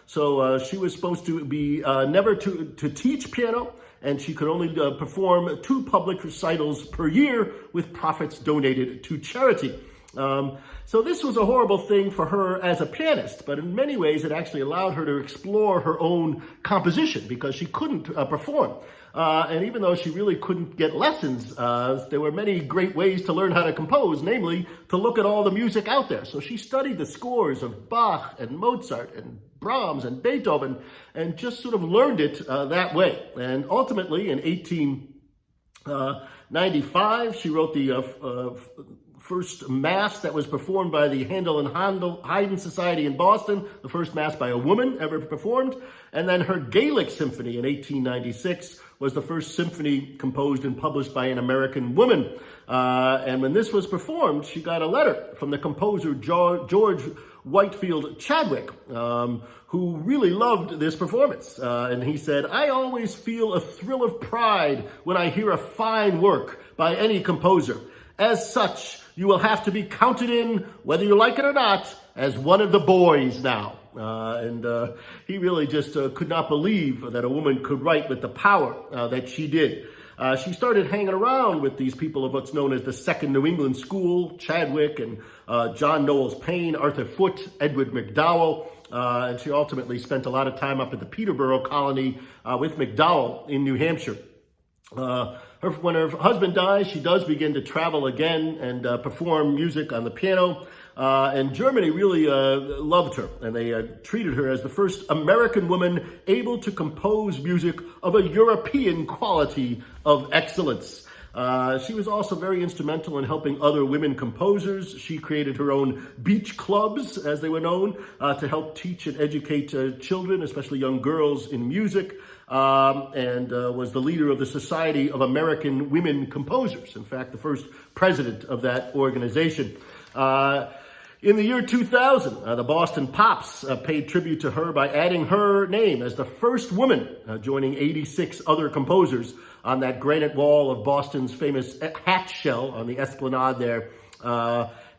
So she was supposed to be never to teach piano, and she could only perform 2 public recitals per year with profits donated to charity. So this was a horrible thing for her as a pianist, but in many ways it actually allowed her to explore her own composition because she couldn't perform. And even though she really couldn't get lessons, there were many great ways to learn how to compose, namely to look at all the music out there. So she studied the scores of Bach and Mozart and Brahms and Beethoven and just sort of learned it that way. And ultimately in 1895, she wrote the first mass that was performed by the Handel and Haydn Society in Boston, the first mass by a woman ever performed. And then her Gaelic Symphony in 1896 was the first symphony composed and published by an American woman. And when this was performed, she got a letter from the composer George Whitefield Chadwick, who really loved this performance. And he said, "I always feel a thrill of pride when I hear a fine work by any composer. As such, you will have to be counted in, whether you like it or not, as one of the boys now." He really just could not believe that a woman could write with the power that she did. She started hanging around with these people of what's known as the Second New England School, Chadwick and John Knowles Paine, Arthur Foote, Edward MacDowell. And she ultimately spent a lot of time up at the Peterborough colony with MacDowell in New Hampshire. When her husband dies, she does begin to travel again and perform music on the piano. And Germany really loved her, and they treated her as the first American woman able to compose music of a European quality of excellence. She was also very instrumental in helping other women composers. She created her own beach clubs, as they were known, to help teach and educate children, especially young girls, in music. Was the leader of the Society of American Women Composers, in fact, the first president of that organization. In the year 2000, the Boston Pops paid tribute to her by adding her name as the first woman, joining 86 other composers on that granite wall of Boston's famous hat shell on the Esplanade there.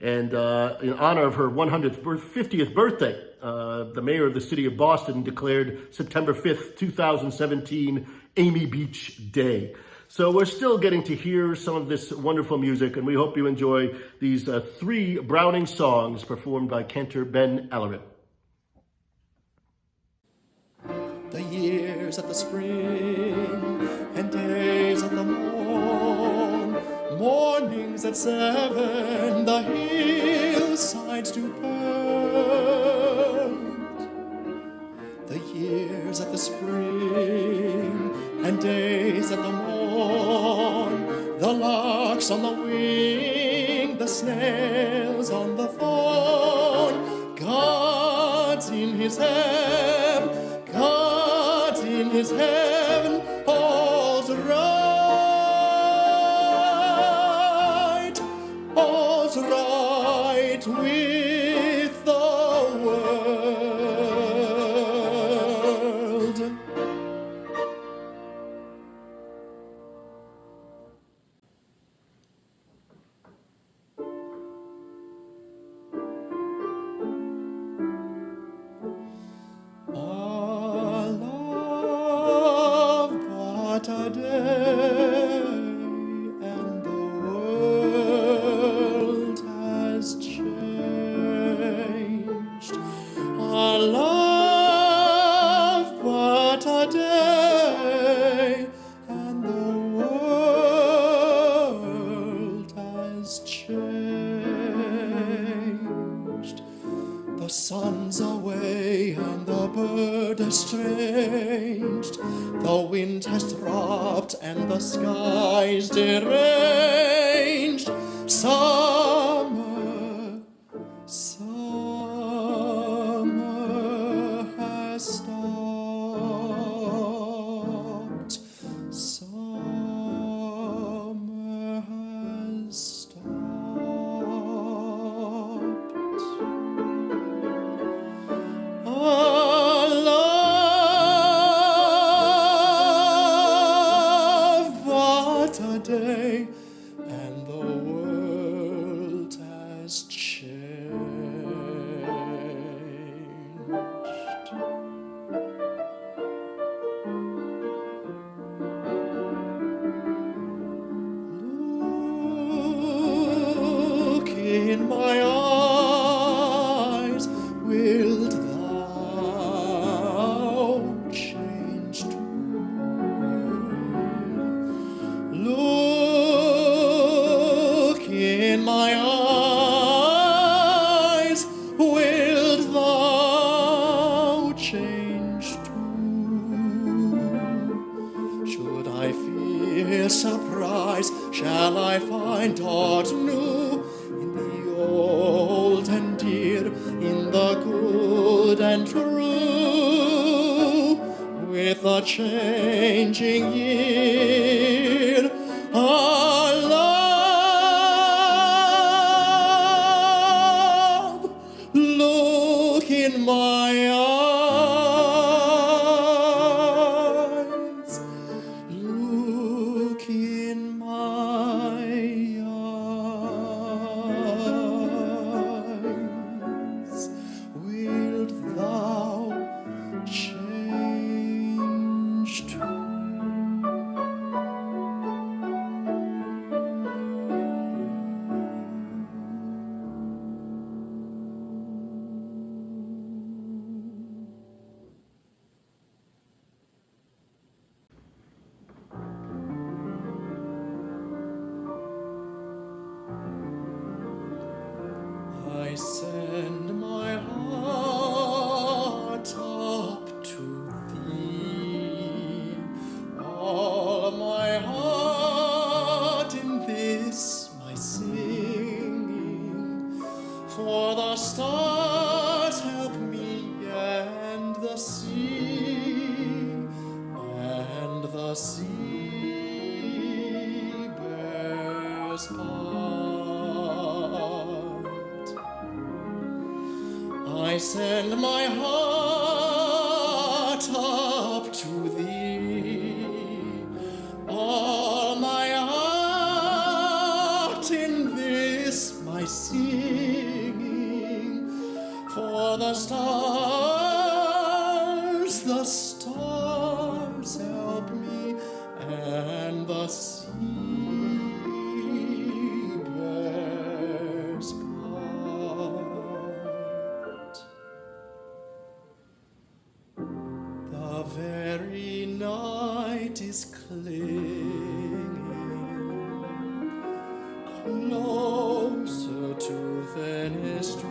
In honor of her 150th birthday, the mayor of the city of Boston declared September 5th, 2017, Amy Beach Day. So we're still getting to hear some of this wonderful music, and we hope you enjoy these 3 Browning songs performed by Cantor Ben Ellerin. The years at the spring and days at the morn, mornings at 7, the hillsides do burn. The years at the spring and days at the morn, the larks on the wing, the snails on the thorn, his heaven, God in his heaven, all's right with the world. Our love but a day, and the world has changed. Our love but a day, and the world has changed. The sun's away and the bird estranged. The wind has dropped and the sky's deranged. Summer has stopped. Summer has stopped. Our love but a day, and the world has changed. Look in my eyes, wilt thou change too? Look in my eyes, wilt thou change too? Should I fear surprise, shall I find aught new in the old and dear, in the good and true? With a changing year, our love, look in my eyes, look in my eyes, wilt thou change too? I send my heart up to thee, all my heart in this my singing. For the stars help me, and the sea bears part. I send my heart up to thee, all my heart in this my singing. For the stars help me, and the sea bears part. The very night is clinging closer to Venice streets,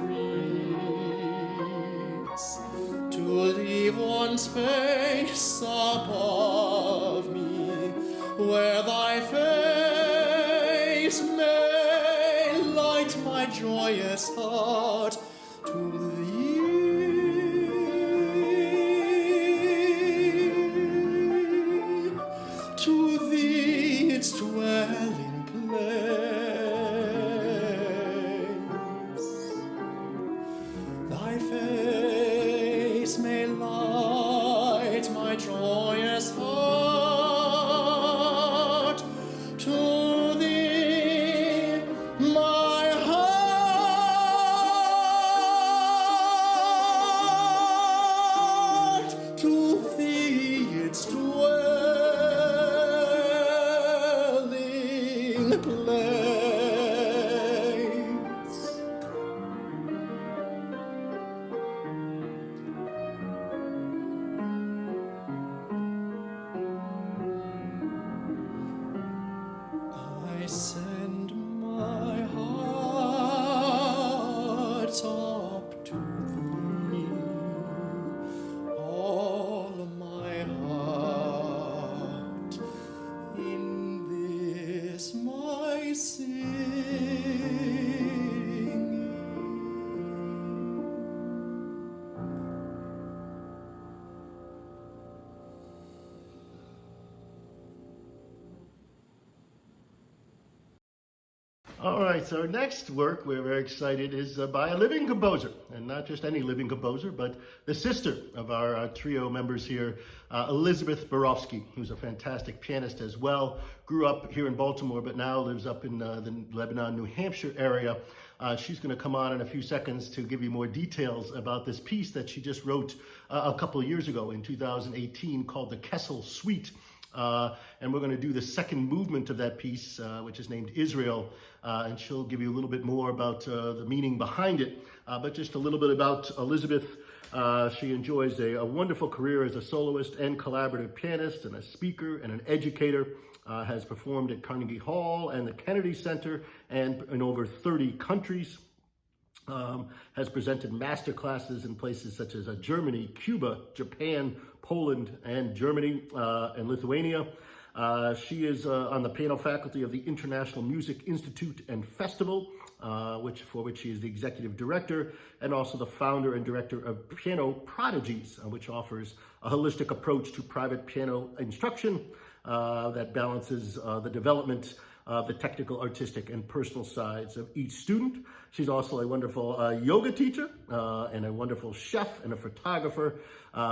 to leave one space above me where thy face may light my joyous heart to thee. face may light my joyous heart. To thee, my heart, to thee its dwelling place. I send my heart up to thee, all my heart, in this my singing. All right, so our next work, we're very excited, is by a living composer, and not just any living composer, but the sister of our trio members here, Elizabeth Borowsky, who's a fantastic pianist as well. Grew up here in Baltimore, but now lives up in the Lebanon, New Hampshire area. She's going to come on in a few seconds to give you more details about this piece that she just wrote a couple of years ago in 2018 called the Cecile Suite. And we're going to do the second movement of that piece, which is named Israel, and she'll give you a little bit more about the meaning behind it. But just a little bit about Elizabeth. She enjoys a wonderful career as a soloist and collaborative pianist and a speaker and an educator. Has performed at Carnegie Hall and the Kennedy Center and in over 30 countries. Has presented master classes in places such as Germany, Cuba, Japan, Poland, and Germany, and Lithuania. She is on the piano faculty of the International Music Institute and Festival, for which she is the executive director, and also the founder and director of Piano Prodigies, which offers a holistic approach to private piano instruction that balances the development of the technical, artistic, and personal sides of each student. She's also a wonderful yoga teacher and a wonderful chef and a photographer.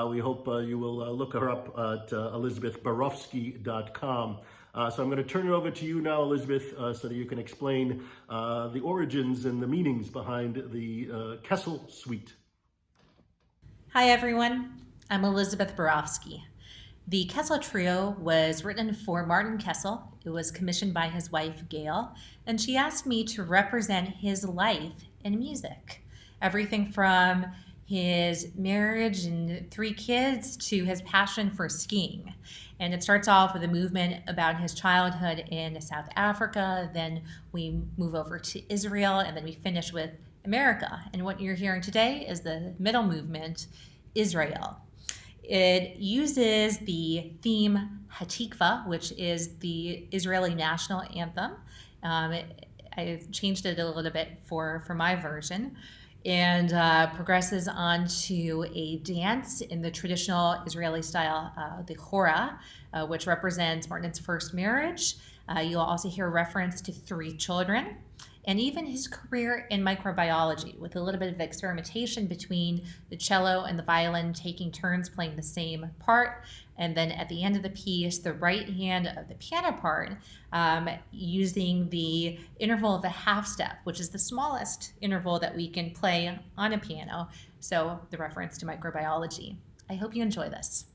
We hope you will look her up at elizabethborowsky.com. So I'm going to turn it over to you now, Elizabeth, so that you can explain the origins and the meanings behind the Cecile Suite. Hi, everyone. I'm Elizabeth Borowsky. The Cecile Trio was written for Martin Cecile. It was commissioned by his wife, Yale, and she asked me to represent his life in music. Everything from his marriage and 3 kids to his passion for skiing. And it starts off with a movement about his childhood in South Africa, then we move over to Israel, and then we finish with America. And what you're hearing today is the middle movement, Israel. It uses the theme Hatikva, which is the Israeli national anthem. I've changed it a little bit for my version, and progresses on to a dance in the traditional Israeli style, the Hora, which represents Martin's first marriage. You'll also hear reference to 3 children, and even his career in microbiology, with a little bit of experimentation between the cello and the violin taking turns playing the same part. And then at the end of the piece, the right hand of the piano part using the interval of a half step, which is the smallest interval that we can play on a piano. So the reference to microbiology. I hope you enjoy this.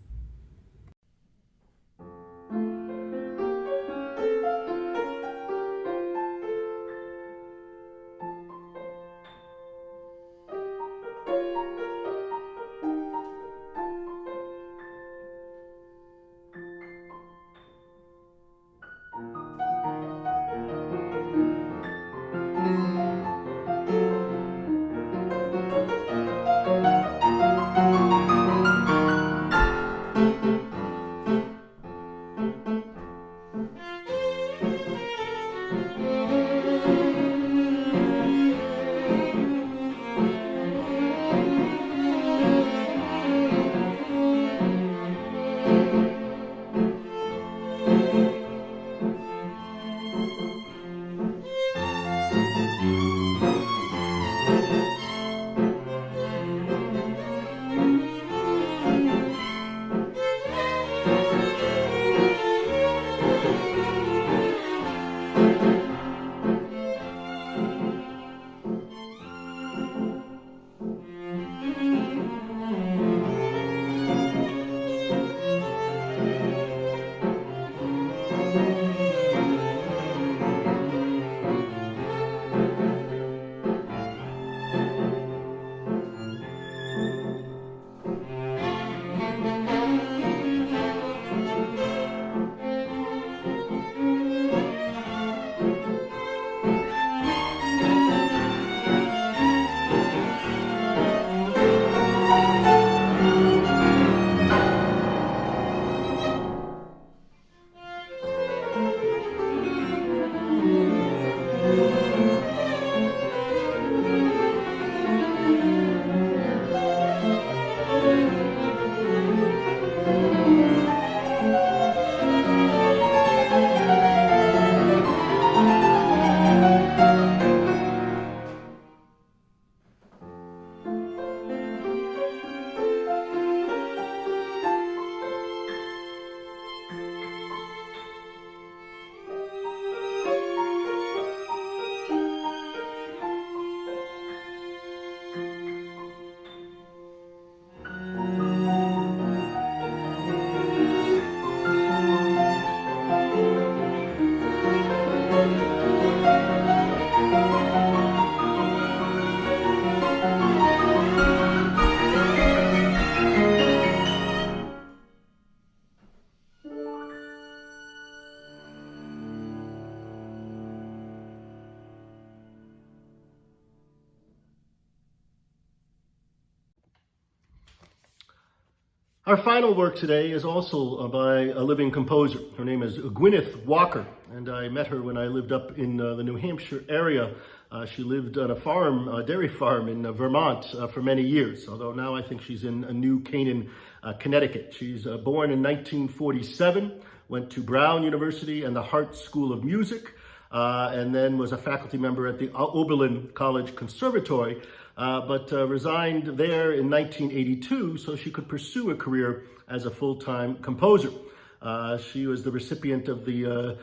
Our final work today is also by a living composer. Her name is Gwynneth Walker, and I met her when I lived up in the New Hampshire area. She lived on a farm, a dairy farm in Vermont for many years, although now I think she's in New Canaan, Connecticut. She's born in 1947, went to Brown University and the Hart School of Music, and then was a faculty member at the Oberlin College Conservatory, but resigned there in 1982 so she could pursue a career as a full-time composer. She was the recipient of the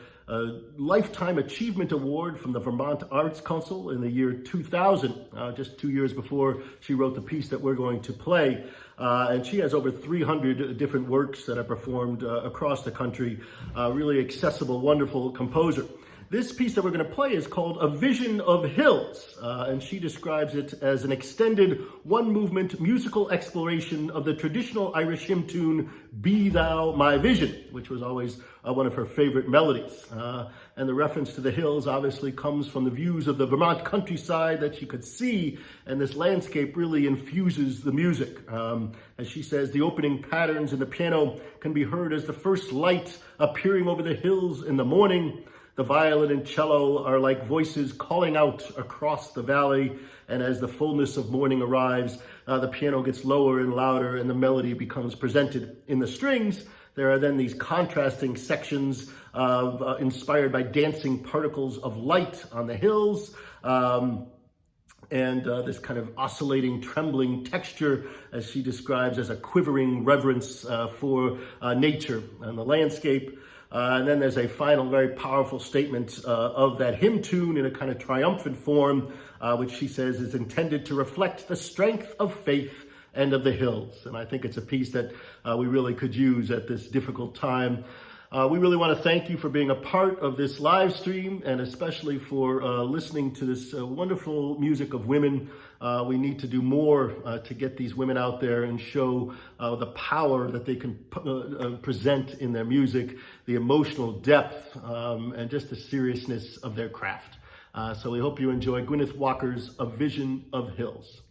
Lifetime Achievement Award from the Vermont Arts Council in the year 2000, just 2 years before she wrote the piece that we're going to play. And she has over 300 different works that are performed across the country. Really accessible, wonderful composer. This piece that we're going to play is called A Vision of Hills, and she describes it as an extended one-movement musical exploration of the traditional Irish hymn tune, Be Thou My Vision, which was always one of her favorite melodies. And the reference to the hills obviously comes from the views of the Vermont countryside that she could see, and this landscape really infuses the music. As she says, the opening patterns in the piano can be heard as the first light appearing over the hills in the morning. The violin and cello are like voices calling out across the valley, and as the fullness of morning arrives, the piano gets lower and louder and the melody becomes presented. In the strings, there are then these contrasting sections inspired by dancing particles of light on the hills, and this kind of oscillating, trembling texture, as she describes as a quivering reverence for nature and the landscape. And then there's a final, very powerful statement of that hymn tune in a kind of triumphant form, which she says is intended to reflect the strength of faith and of the hills. And I think it's a piece that we really could use at this difficult time. We really want to thank you for being a part of this live stream, and especially for listening to this wonderful music of women. We need to do more to get these women out there and show the power that they can present in their music, the emotional depth, and just the seriousness of their craft. So we hope you enjoy Gwynneth Walker's A Vision of Hills.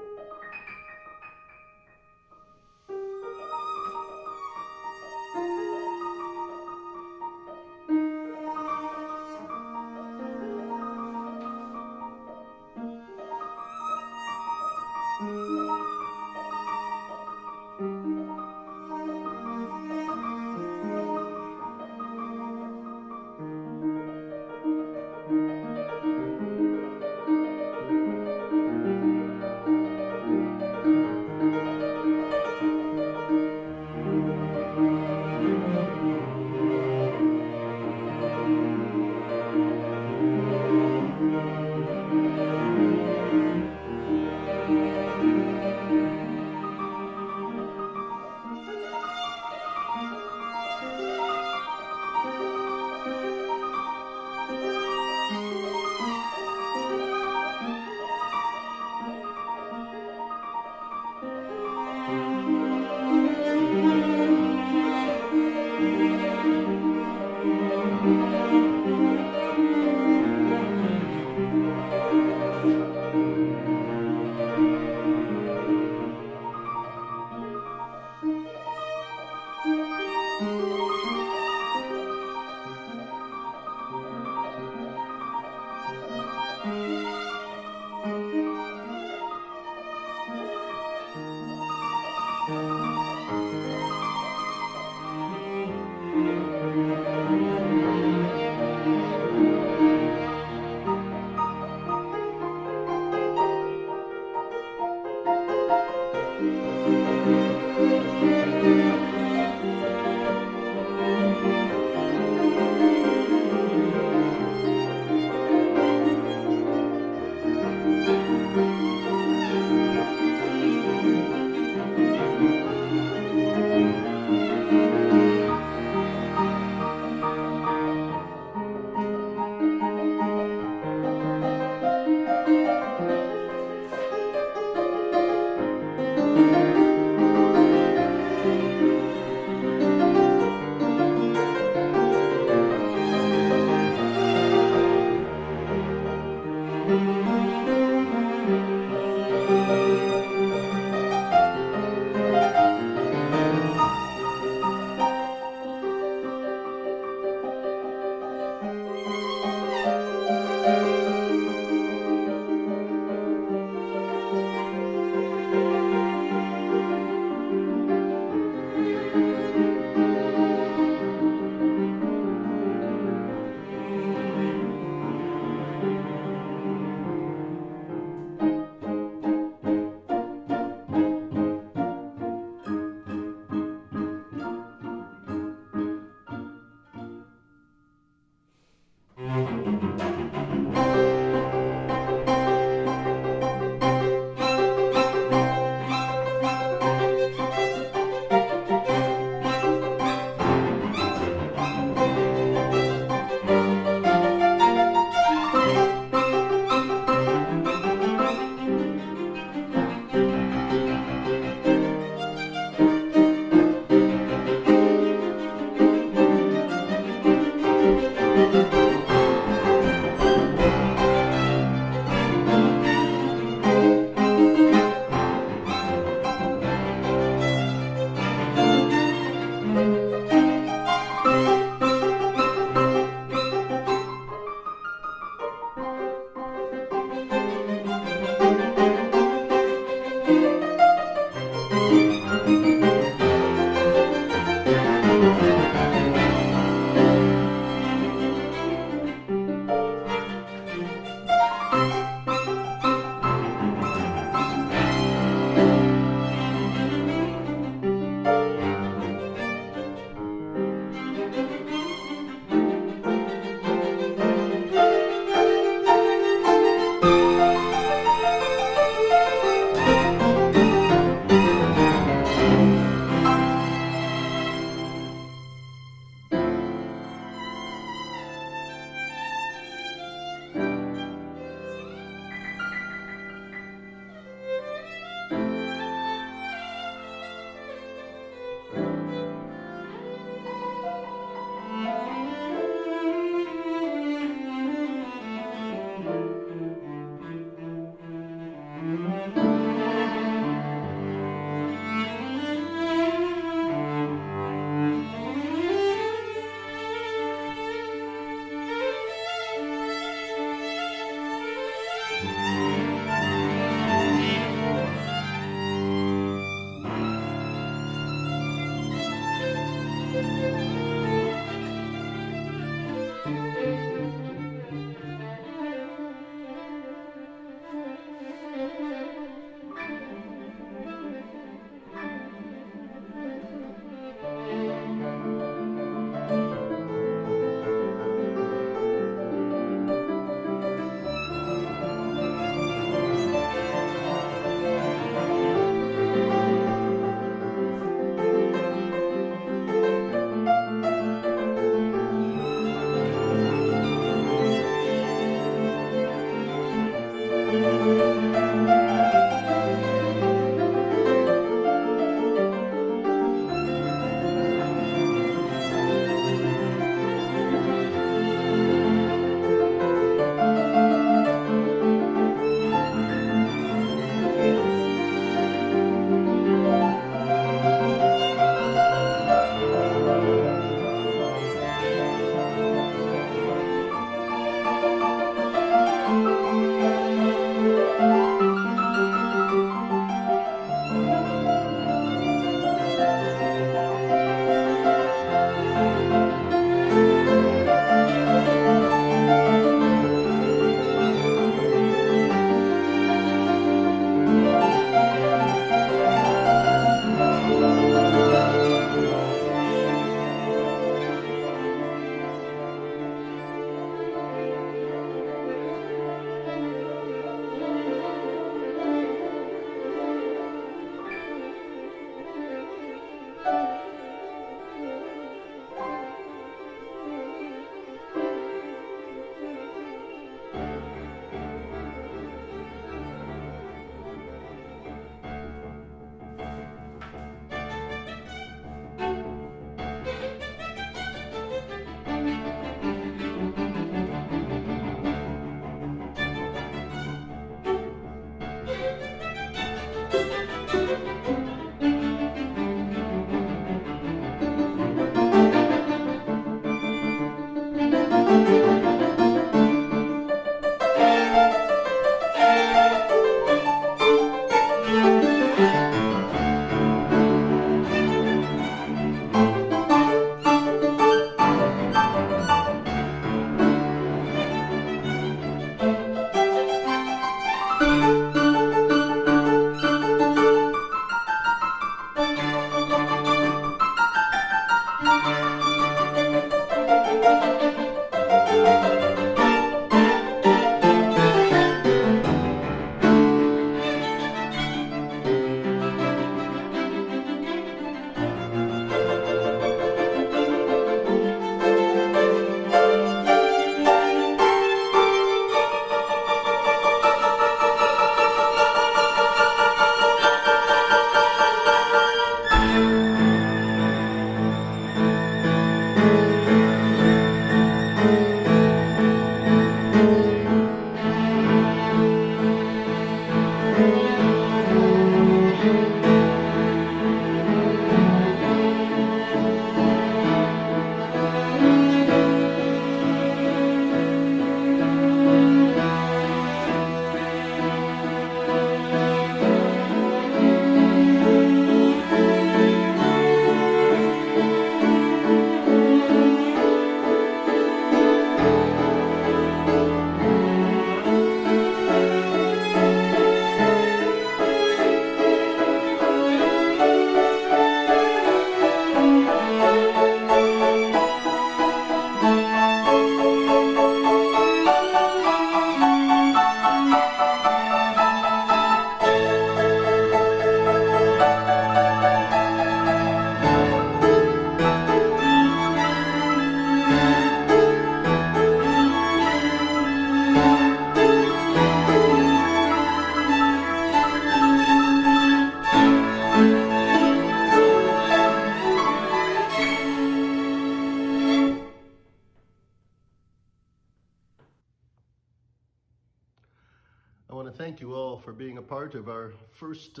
I want to thank you all for being a part of our first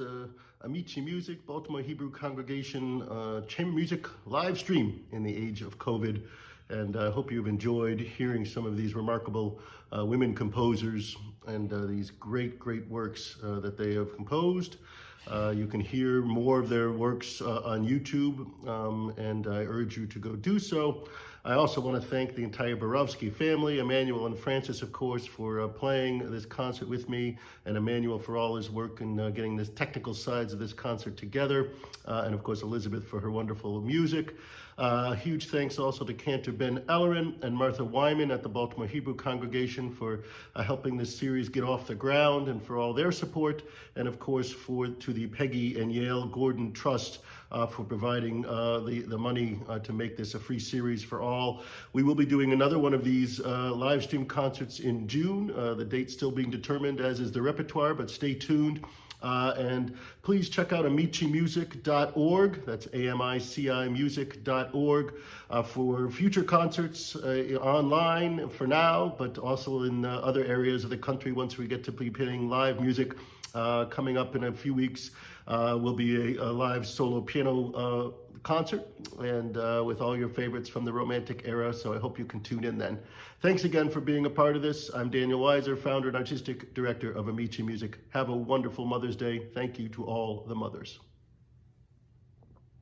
AmiciMusic, Baltimore Hebrew Congregation chamber music live stream in the age of COVID. And I hope you've enjoyed hearing some of these remarkable women composers and these great works that they have composed. You can hear more of their works on YouTube, and I urge you to go do so. I also want to thank the entire Borowsky family, Emmanuel and Francis, of course, for playing this concert with me, and Emmanuel for all his work in getting the technical sides of this concert together, and of course Elizabeth for her wonderful music. Huge thanks also to Cantor Ben Ellerin and Martha Wyman at the Baltimore Hebrew Congregation for helping this series get off the ground and for all their support, and of course to the Peggy and Yale Gordon Trust for providing the money to make this a free series for all. We will be doing another one of these live stream concerts in June. The date's still being determined, as is the repertoire, but stay tuned. And please check out AmiciMusic.org, that's AMICI music.org, for future concerts online for now, but also in other areas of the country once we get to be playing live music. Coming up in a few weeks will be a live solo piano concert, and with all your favorites from the Romantic era, so I hope you can tune in then. Thanks again for being a part of this. I'm Daniel Weiser, founder and artistic director of AmiciMusic. Have a wonderful Mother's Day. Thank you to all the mothers.